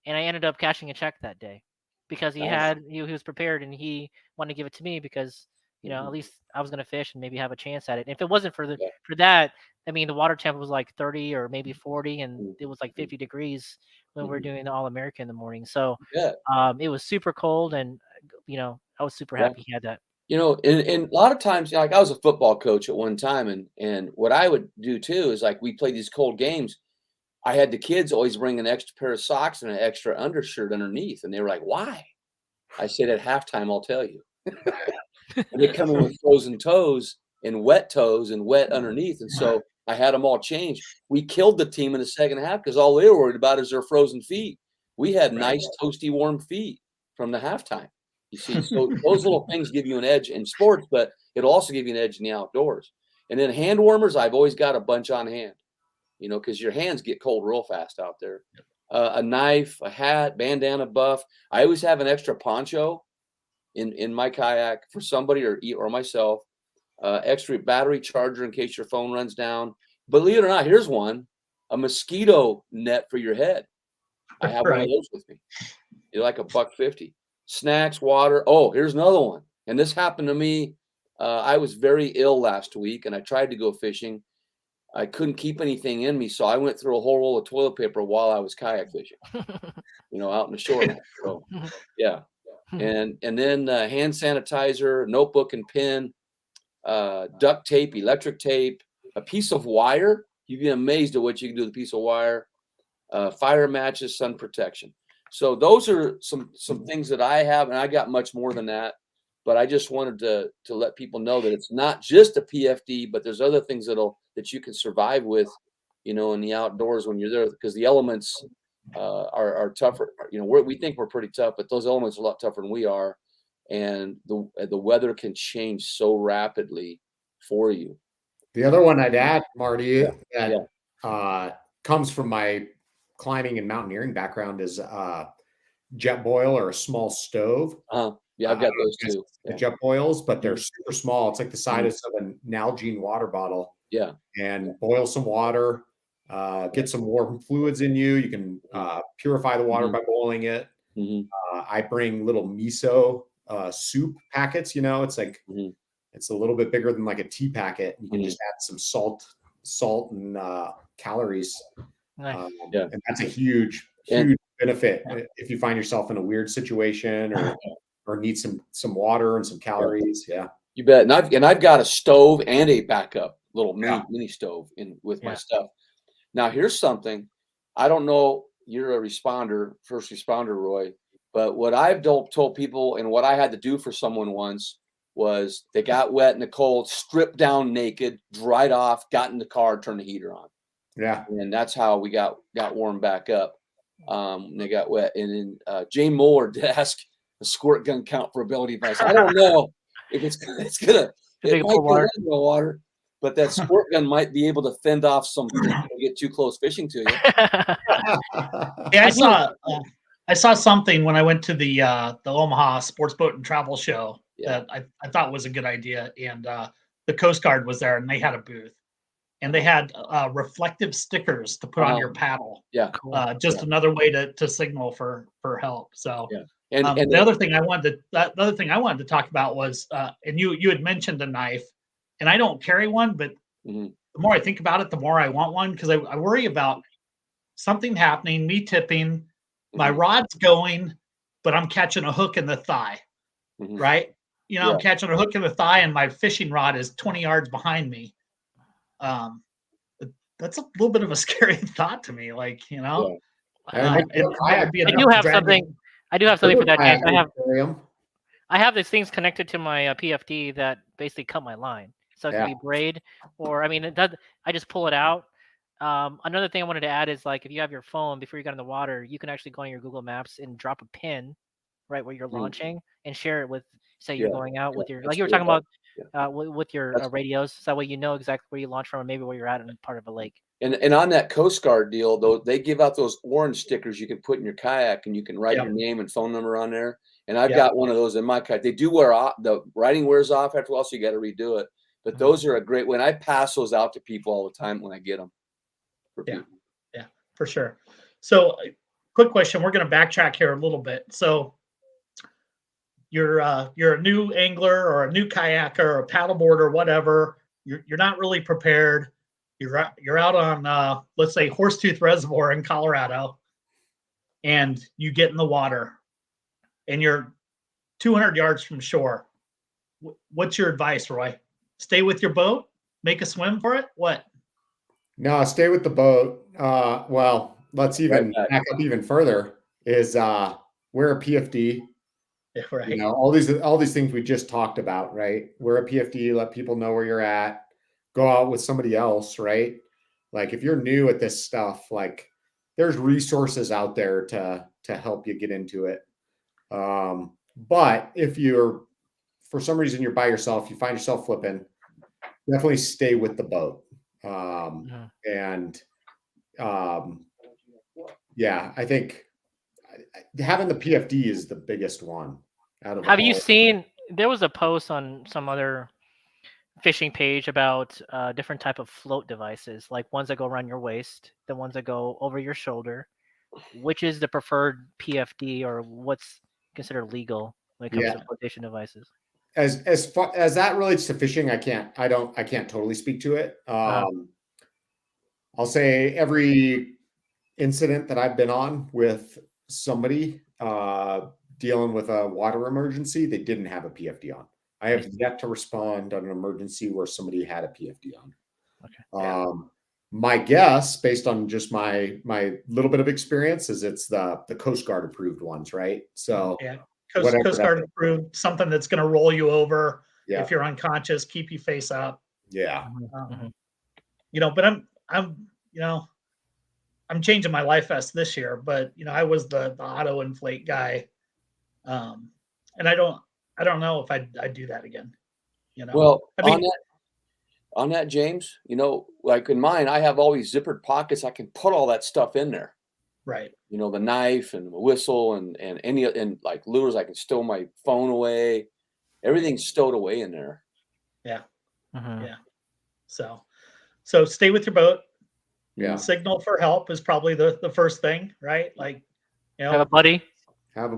and I ended up cashing a check that day, because he was prepared, and he wanted to give it to me because at least I was going to fish and maybe have a chance at it. And if it wasn't for that, I mean, the water temp was like 30 or maybe 40, and it was like 50 degrees when we were doing the All-American in the morning. So it was super cold, and I was super Yeah. happy he had that. And a lot of times, like I was a football coach at one time, and what I would do too is like we played these cold games. I had the kids always bring an extra pair of socks and an extra undershirt underneath, and they were like, "Why?" I said, "At halftime, I'll tell you." And they come in with frozen toes and wet underneath, and so I had them all changed. We killed the team in the second half because all they were worried about is their frozen feet. We had nice, toasty, warm feet from the halftime. You see, so those little things give you an edge in sports, but it'll also give you an edge in the outdoors. And then hand warmers, I've always got a bunch on hand, because your hands get cold real fast out there. A knife, a hat, bandana, buff. I always have an extra poncho in my kayak for somebody or myself. Extra battery charger in case your phone runs down. Believe it or not, here's one: a mosquito net for your head. I have one of those with me. You're like $1.50. Snacks, water. Oh, here's another one. And this happened to me. I was very ill last week, and I tried to go fishing. I couldn't keep anything in me, so I went through a whole roll of toilet paper while I was kayak fishing. Out in the shoreline. So, yeah. And then hand sanitizer, notebook and pen, duct tape, electric tape, a piece of wire. You'd be amazed at what you can do with a piece of wire. Fire matches, sun protection. So those are some things that I have, and I got much more than that. But I just wanted to let people know that it's not just a PFD, but there's other things that you can survive with, in the outdoors when you're there, because the elements are tougher. We think we're pretty tough, but those elements are a lot tougher than we are, and the weather can change so rapidly for you. The other one I'd add, Marty, that comes from my climbing and mountaineering background is jet boil or a small stove. Yeah, I've got those too. The jet boils, but they're super small. It's like the size of an Nalgene water bottle. Yeah. And boil some water, get some warm fluids in you. You can purify the water by boiling it. I bring little miso soup packets. It's like it's a little bit bigger than like a tea packet. You can just add some salt and calories. Nice. And that's a huge benefit if you find yourself in a weird situation or need some water and some calories. Yeah, you bet. And I've got a stove and a backup little mini stove with my stuff. Now here's something. I don't know. You're a first responder, Roy. But what I've told people, and what I had to do for someone once, was they got wet in the cold, stripped down naked, dried off, got in the car, turned the heater on. Yeah. And that's how we got warmed back up. They got wet. And then Jane Moore did ask a squirt gun count for ability advice. I don't know if it might go into the water, but that squirt gun might be able to fend off some fish that get too close fishing to you. Yeah, I saw something when I went to the Omaha Sports Boat and Travel Show that I thought was a good idea, and the Coast Guard was there, and they had a booth, and they had reflective stickers to put on your paddle. Yeah, cool. Just another way to signal for help. So, and the other thing I wanted to talk about was, and you had mentioned a knife, and I don't carry one, but the more I think about it, the more I want one, because I worry about something happening, me tipping. My rod's going, but I'm catching a hook in the thigh, right? I'm catching a hook in the thigh, and my fishing rod is 20 yards behind me. That's a little bit of a scary thought to me. I do have something. I do have something for that, James. I have these things connected to my PFD that basically cut my line, so it can be braid, or it does. I just pull it out. Another thing I wanted to add is, like, if you have your phone before you got in the water, you can actually go on your Google Maps and drop a pin right where you're launching and share it with, say, you're going out with your, like you were talking about with your radios. So that way you know exactly where you launch from, or maybe where you're at in part of a lake. And on that Coast Guard deal, though, they give out those orange stickers you can put in your kayak, and you can write your name and phone number on there. And I've got one of those in my kayak. They do wear off. The writing wears off after a while, so you got to redo it. But those are a great way. And I pass those out to people all the time when I get them. Yeah, for sure. So, quick question. We're going to backtrack here a little bit. So, you're a new angler or a new kayaker or a paddleboard or whatever. You're not really prepared. You're out on let's say Horsetooth Reservoir in Colorado, and you get in the water, and you're 200 yards from shore. What's your advice, Roy? Stay with your boat, make a swim for it. What? No, stay with the boat. Well, let's even Right. back up even further. Is wear a PFD. Right. You know, all these things we just talked about, right? Wear a PFD, let people know where you're at. Go out with somebody else, right? Like if you're new at this stuff, like there's resources out there to help you get into it. But if you're for some reason you're by yourself, you find yourself flipping, definitely stay with the boat. And yeah, I think having the PFD is the biggest one out of Have you all. seen? There was a post on some other fishing page about different type of float devices, like ones that go around your waist, the ones that go over your shoulder. Which is the preferred PFD, or what's considered legal when it comes Yeah. to flotation devices? As far as that relates to fishing, I can't totally speak to it. I'll say every incident that I've been on with somebody dealing with a water emergency, they didn't have a PFD on. I have yet to respond on an emergency where somebody had a PFD on. Okay. My guess, based on just my little bit of experience, is it's the Coast Guard approved ones, right? So yeah, Coast Guard approved, something that's going to roll you over if you're unconscious, keep you face up. Yeah. You know, but I'm changing my life vest this year, but you know, I was the auto inflate guy, and I don't know if I'd do that again. You know, Well, on that, James, you know, like in mine, I have all these zippered pockets. I can put all that stuff in there. Right. You know, the knife and the whistle and like lures, I can stow my phone away. Everything's stowed away in there. Yeah. Yeah. So stay with your boat. Yeah. Signal for help is probably the first thing, right? Like, you know, Have a buddy. Wear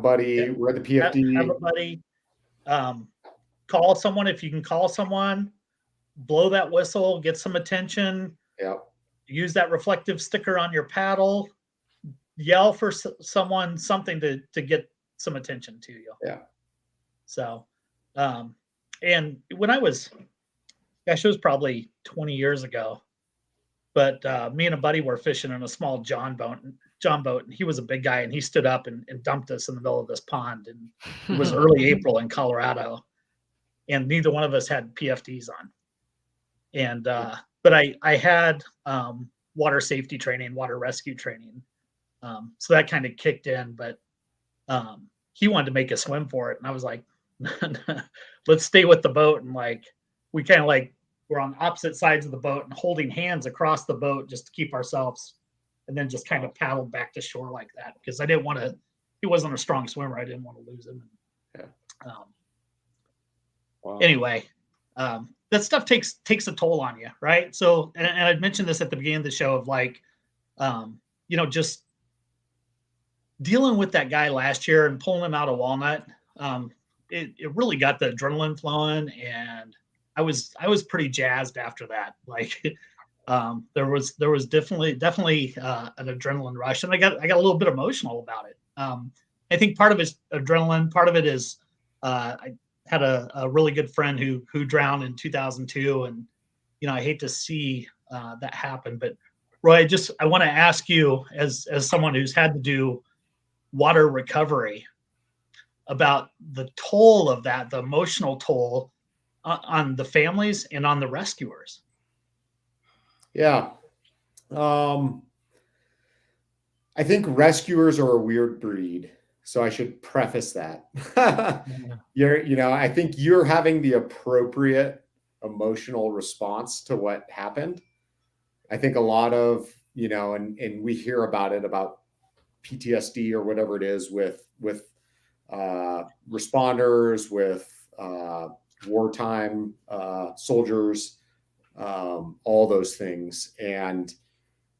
the PFD. Have a buddy. Call someone if you can call someone. Blow that whistle, get some attention. Yeah. Use that reflective sticker on your paddle. Yell for someone, something to get some attention to you. Yeah. So, and when it was probably 20 years ago, but me and a buddy were fishing in a small John boat, and he was a big guy, and he stood up and dumped us in the middle of this pond. And it was early April in Colorado, and neither one of us had PFDs on. And but I had water safety training, water rescue training, so that kind of kicked in. But he wanted to make a swim for it, and I was like, let's stay with the boat. And like we kind of like we're on opposite sides of the boat and holding hands across the boat just to keep ourselves, and then just kind of paddled back to shore like that, because I didn't want to. He wasn't a strong swimmer. I didn't want to lose him. Yeah. Wow. Anyway. That stuff takes a toll on you, right? So, and I'd mentioned this at the beginning of the show of like, you know, just dealing with that guy last year and pulling him out of Walnut. It really got the adrenaline flowing, and I was pretty jazzed after that. Like, there was definitely an adrenaline rush, and I got a little bit emotional about it. I think part of it's adrenaline, part of it is I had a really good friend who drowned in 2002, and you know, I hate to see that happen. But Roy, I want to ask you, as someone who's had to do water recovery, about the toll of that, the emotional toll on the families and on the rescuers. I think rescuers are a weird breed. So I should preface that. I think you're having the appropriate emotional response to what happened. I think a lot of, and we hear about it, about PTSD or whatever it is with responders, with wartime soldiers, all those things. And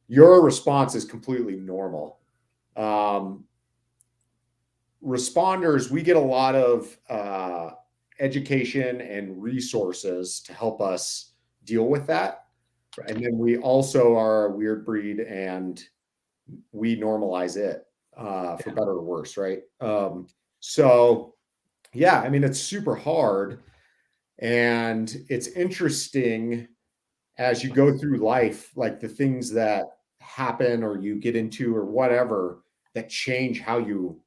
your response is completely normal. Responders, we get a lot of education and resources to help us deal with that. Right. And then we also are a weird breed, and we normalize it for better or worse, right? So yeah, I mean, it's super hard. And it's interesting as you go through life, like the things that happen or you get into or whatever that change how you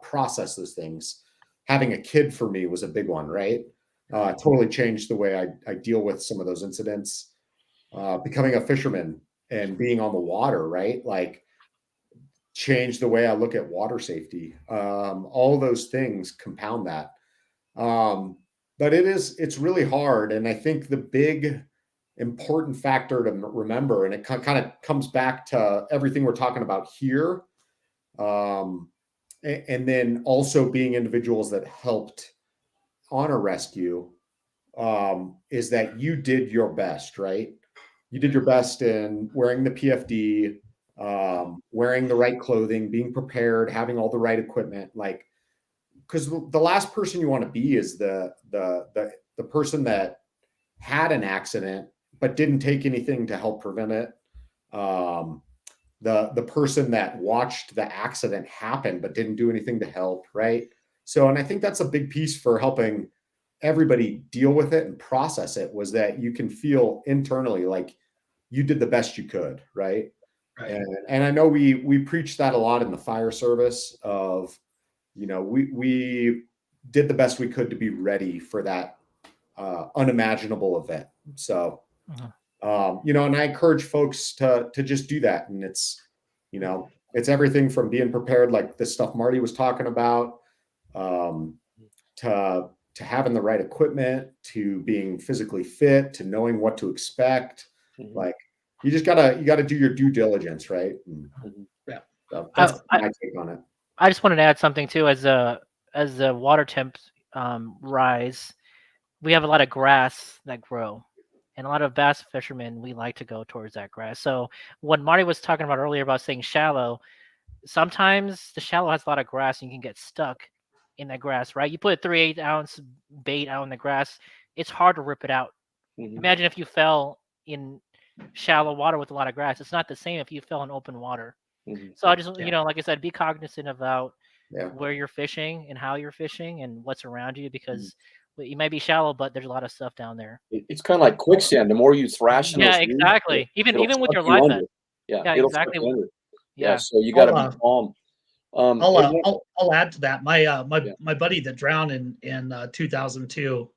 process those things. Having a kid for me was a big one, right? Totally changed the way I deal with some of those incidents. Becoming a fisherman and being on the water, right? Like changed the way I look at water safety. All those things compound that. But it's really hard. And I think the big important factor to remember, and it kind of comes back to everything we're talking about here. And then also being individuals that helped on a rescue, is that you did your best, right? You did your best in wearing the PFD, wearing the right clothing, being prepared, having all the right equipment, like, because the last person you want to be is the person that had an accident but didn't take anything to help prevent it. The person that watched the accident happen but didn't do anything to help, right? So, and I think that's a big piece for helping everybody deal with it and process it, was that you can feel internally like you did the best you could, right? Right. And I know we preach that a lot in the fire service of, you know, we did the best we could to be ready for that unimaginable event. So, you know, and I encourage folks to just do that. And it's, you know, it's everything from being prepared, like the stuff Marty was talking about, to having the right equipment, to being physically fit, to knowing what to expect. Like you just gotta do your due diligence, right? Yeah. So that's my take on it. I just wanted to add something too. As the water temps rise, we have a lot of grass that grow, and a lot of bass fishermen, we like to go towards that grass. So what Marty was talking about earlier about saying shallow, sometimes the shallow has a lot of grass and you can get stuck in that grass, right? You put a 3/8 ounce bait out in the grass, it's hard to rip it out. Imagine if you fell in shallow water with a lot of grass. It's not the same if you fell in open water. So I just, you know, like I said, be cognizant about where you're fishing and how you're fishing and what's around you, because you might be shallow, but there's a lot of stuff down there. It's kind of like quicksand. The more you thrash, yeah, exactly. Even with your live net. Yeah, exactly. Yeah, so you got to be calm. I'll add to that. My buddy that drowned in 2002.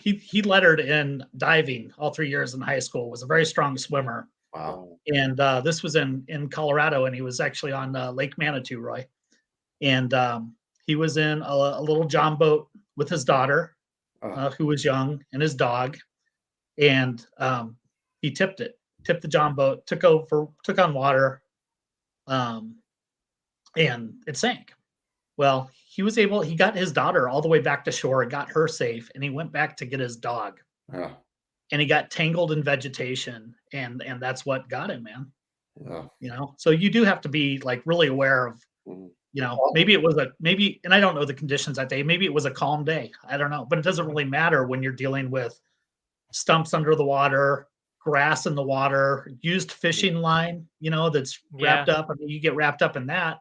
He lettered in diving all 3 years in high school. Was a very strong swimmer. Wow. And this was in Colorado, and he was actually on Lake Manitou, Roy. And he was in a little john boat with his daughter, who was young, and his dog. And he tipped the john boat, took on water, and it sank. Well, he got his daughter all the way back to shore, got her safe, and he went back to get his dog. And he got tangled in vegetation, and that's what got him, man. You know, so you do have to be like really aware of, you know, maybe, and I don't know the conditions that day. Maybe it was a calm day. I don't know, but it doesn't really matter when you're dealing with stumps under the water, grass in the water, used fishing line, you know, that's wrapped up. I mean, you get wrapped up in that.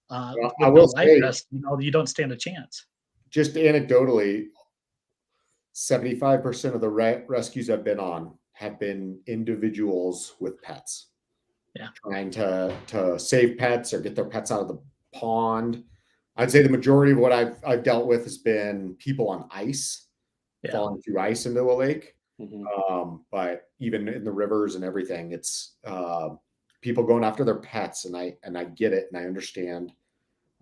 Well, I will say, you know, you don't stand a chance. Just anecdotally, 75% of the rescues I've been on have been individuals with pets. Yeah. Trying to save pets or get their pets out of the pond. I'd say the majority of what I've dealt with has been people on ice, falling through ice into a lake. But even in the rivers and everything, it's people going after their pets, and I get it and I understand.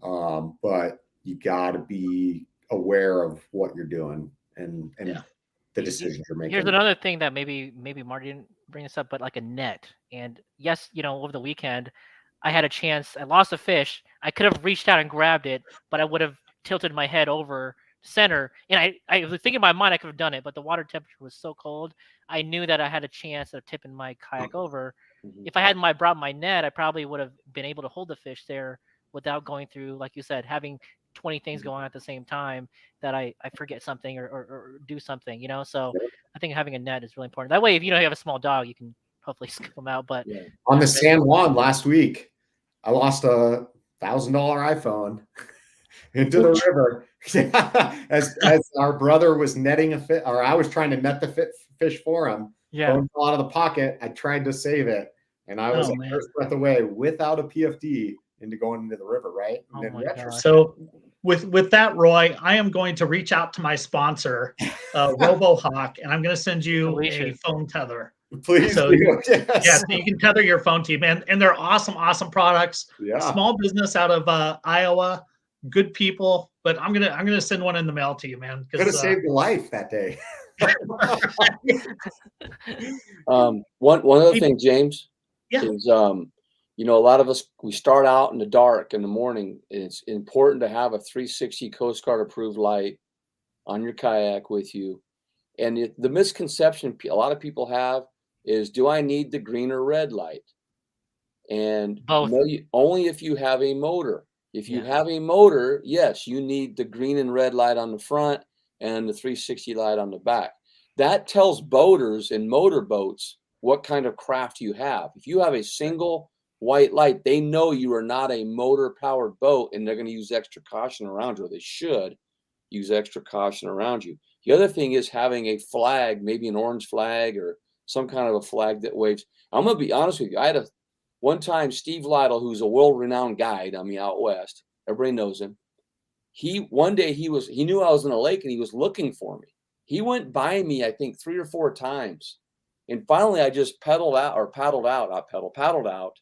But you got to be aware of what you're doing and the decisions you're making. Here's another thing that maybe Marty didn't bring this up, but like a net. And yes, you know, over the weekend, I had a chance. I lost a fish. I could have reached out and grabbed it, but I would have tilted my head over center. And I was thinking in my mind I could have done it, but the water temperature was so cold. I knew that I had a chance of tipping my kayak over. If I hadn't brought my net, I probably would have been able to hold the fish there without going through, like you said, having 20 things going on at the same time that I forget something or do something, you know? So I think having a net is really important. That way, if you have a small dog, you can hopefully scoop them out. But on the San Juan last week, I lost a $1,000 iPhone into the river. as our brother was netting a fish, or I was trying to net the fish for him. Yeah. Phone fell out of the pocket. I tried to save it, and I was a first breath away without a PFD into going into the river, right? Oh And my gosh. So with that, Roy, I am going to reach out to my sponsor, RoboHawk, and I'm going to send you a phone tether. Please so do. Yes. Yeah, so you can tether your phone to you, and they're awesome products. Yeah. Small business out of Iowa, good people. But I'm gonna send one in the mail to you, man. Could have saved your life that day. One other thing, James, is you know, a lot of us, we start out in the dark in the morning. It's important to have a 360 Coast Guard approved light on your kayak with you. And the misconception a lot of people have is, do I need the green or red light? And both. no, only if you have a motor. If you have a motor, yes, you need the green and red light on the front and the 360 light on the back. That tells boaters and motorboats what kind of craft you have. If you have a single white light, they know you are not a motor powered boat, and they're going to use extra caution around you, or they should use extra caution around you. The other thing is having a flag, maybe an orange flag or some kind of a flag that waves. I'm going to be honest with you. I had one time, Steve Lytle, who's a world-renowned guide, out west, everybody knows him. One day he knew I was in a lake and he was looking for me. He went by me, I think 3 or 4 times. And finally I just paddled out.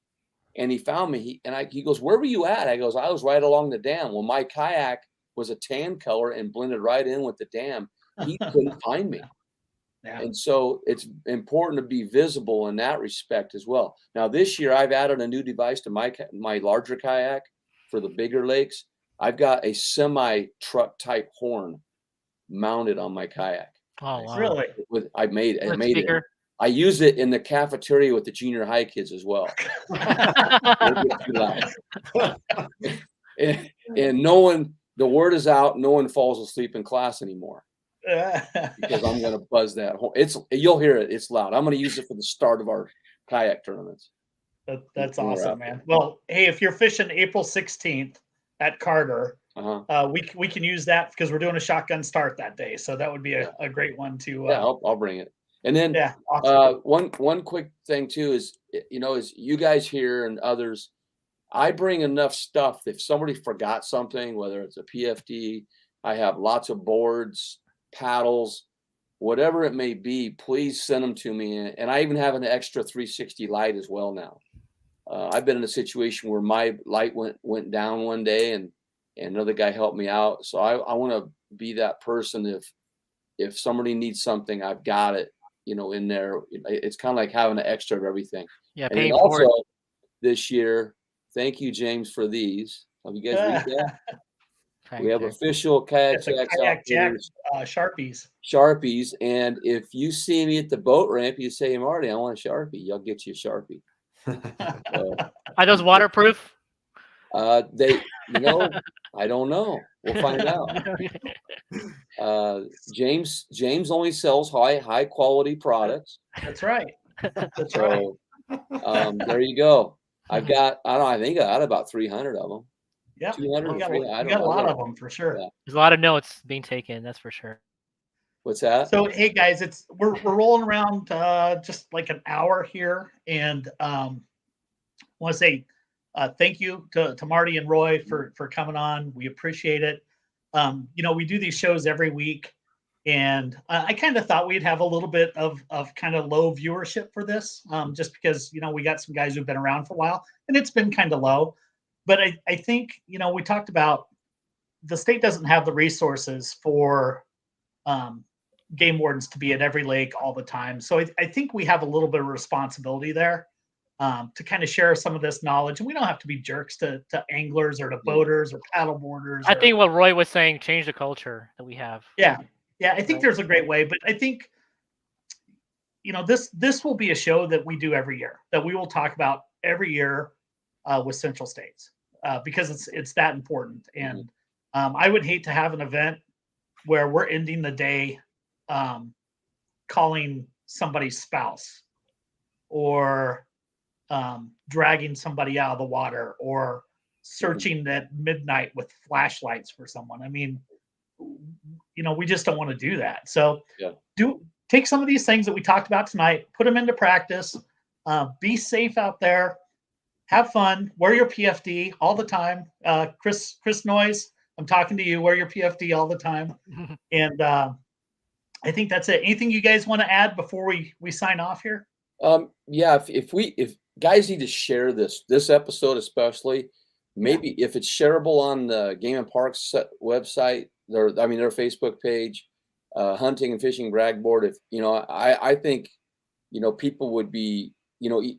And he found me. He goes, "Where were you at?" I goes, "I was right along the dam." Well, my kayak was a tan color and blended right in with the dam. He couldn't find me. Yeah. And so it's important to be visible in that respect as well. Now, this year I've added a new device to my larger kayak for the bigger lakes. I've got a semi-truck type horn mounted on my kayak. Oh, wow. Really? I made it. I use it in the cafeteria with the junior high kids as well. and no one, the word is out, no one falls asleep in class anymore. Because I'm going to buzz that horn. You'll hear it. It's loud. I'm going to use it for the start of our kayak tournaments. That's awesome, man. Well, hey, if you're fishing April 16th at Carter, we can use that because we're doing a shotgun start that day. So that would be a great one to. I'll bring it. And then awesome. one quick thing too is, is you guys here and others, I bring enough stuff. If somebody forgot something, whether it's a PFD, I have lots of boards, paddles, whatever it may be, please send them to me. And I even have an extra 360 light as well now. I've been in a situation where my light went down one day and another guy helped me out. So I want to be that person. If somebody needs something, I've got it, in there. It's kind of like having an extra of everything. Yeah. And also this year, thank you, James, for these. Have you guys read that? We have official KayakJak Sharpies. And if you see me at the boat ramp, you say, "Marty, I want a Sharpie." I'll get you a Sharpie. Are those waterproof? I don't know. We'll find out. James only sells high quality products. That's right. That's right. There you go. I think I got about 300 of them. Yeah, we got a lot of them for sure. Yeah. There's a lot of notes being taken, that's for sure. What's that? So hey guys, we're rolling around just like an hour here, and I want to say thank you to Marty and Roy for coming on. We appreciate it. We do these shows every week, and I kind of thought we'd have a little bit of kind of low viewership for this, just because we got some guys who've been around for a while, and it's been kind of low. But I think, we talked about the state doesn't have the resources for game wardens to be at every lake all the time. So I think we have a little bit of responsibility there to kind of share some of this knowledge. And we don't have to be jerks to anglers or to boaters or paddle boarders. I think what Roy was saying, change the culture that we have. Yeah. Yeah. I think there's a great way, but I think, this will be a show that we do every year, that we will talk about every year with Central States because it's that important. And I would hate to have an event where we're ending the day calling somebody's spouse or dragging somebody out of the water or searching at midnight with flashlights for someone. I mean, we just don't want to do that. So take some of these things that we talked about tonight, put them into practice, be safe out there, have fun, wear your PFD all the time. Chris Noyes, I'm talking to you, wear your PFD all the time. And I think that's it. Anything you guys want to add before we sign off here? If guys need to share this episode, especially, maybe if it's shareable on the Game and Parks website, their Facebook page, Hunting and Fishing Brag Board. If I think people would be,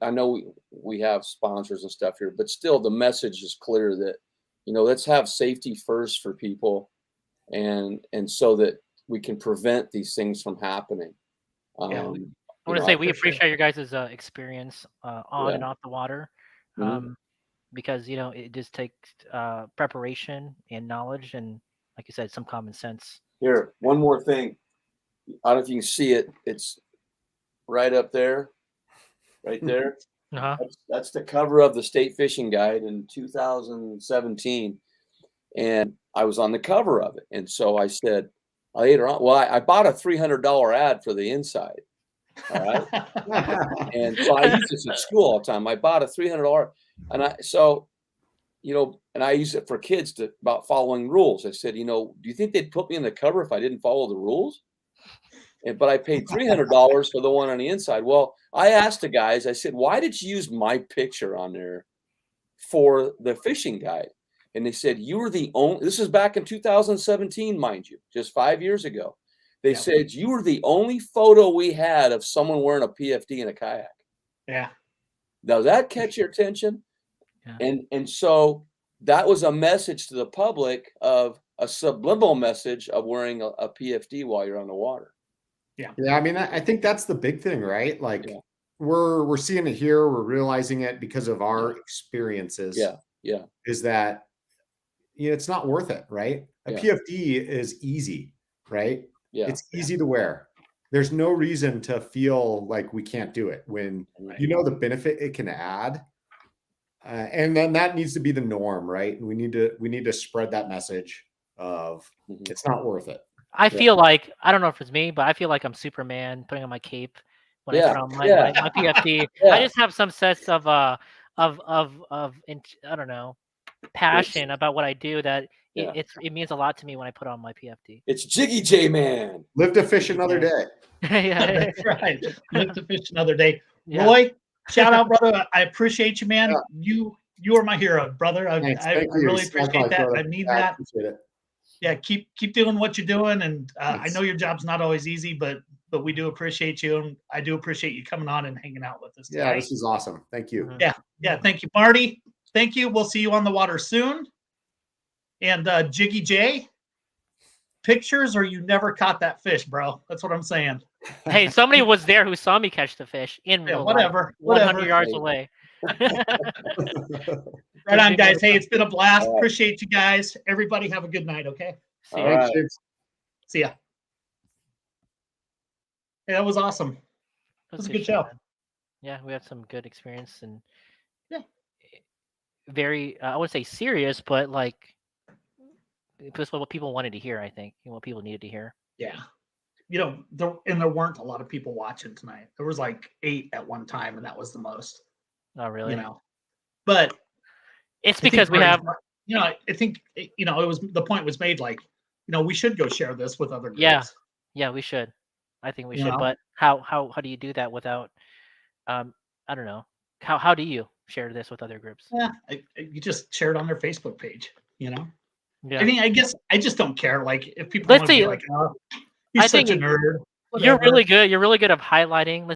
I know we have sponsors and stuff here, but still the message is clear that let's have safety first for people, and so that we can prevent these things from happening. I want to say we appreciate your guys' experience on and off the water, because it just takes preparation and knowledge, and like you said, some common sense. Here, one more thing. I don't know if you can see it. It's right up there, right there. That's the cover of the State Fishing Guide in 2017, and I was on the cover of it. And so I said later on, well, I bought a $300 ad for the inside. All right. And so I use this at school all the time. I bought a $300, and I use it for kids about following rules. I said, do you think they'd put me in the cover if I didn't follow the rules? But I paid $300 for the one on the inside. Well, I asked the guys, I said, why did you use my picture on there for the fishing guide? And they said, you were the only, this is back in 2017, mind you, just 5 years ago. They said, you were the only photo we had of someone wearing a PFD in a kayak. Yeah. Does that catch your attention? Yeah. And so that was a message to the public, of a subliminal message of wearing a PFD while you're on the water. Yeah. I mean, I think that's the big thing, right? Like we're seeing it here. We're realizing it because of our experiences. Yeah. Is that, it's not worth it, right? A PFD is easy, right? Yeah. It's easy to wear. There's no reason to feel like we can't do it when the benefit it can add. And then that needs to be the norm, right? And we need to spread that message of it's not worth it. I feel like, I don't know if it's me, but I feel like I'm Superman putting on my cape when I put on my PFD. I just have some sense of I don't know, passion about what I do that it means a lot to me when I put on my PFD. It's Jiggy J Man. Live to fish another day. That's right. Live to fish another day. Roy, shout out, brother. I appreciate you, man. Yeah. You are my hero, brother. I really appreciate that. Brother. I mean that. Appreciate it. Yeah, keep doing what you're doing, and I know your job's not always easy, but we do appreciate you, and I do appreciate you coming on and hanging out with us today. Yeah, this is awesome. Thank you. Yeah. Thank you, Marty. Thank you. We'll see you on the water soon. And Jiggy J, pictures or you never caught that fish, bro. That's what I'm saying. Hey, somebody was there who saw me catch the fish in real life, 100 yards away. Right on, guys. Hey, it's been a blast. Appreciate you guys. Everybody have a good night, okay? See ya. See ya. Hey, that was awesome. That was a good show. Yeah, we had some good experience, and very, I wouldn't say serious, but like, it was what people wanted to hear, I think, and what people needed to hear. Yeah. There weren't a lot of people watching tonight. There was like 8 at one time, and that was the most. Oh, really? But it's because we have, I think, it was, the point was made, like, we should go share this with other groups. Yeah, we should. I think we should. But how do you do that without, I don't know. How do you share this with other groups? Yeah, you just share it on their Facebook page, Yeah. I mean, I guess I just don't care. Like, if people want to be like, oh, he's such a nerd. You're really good. You're really good at highlighting.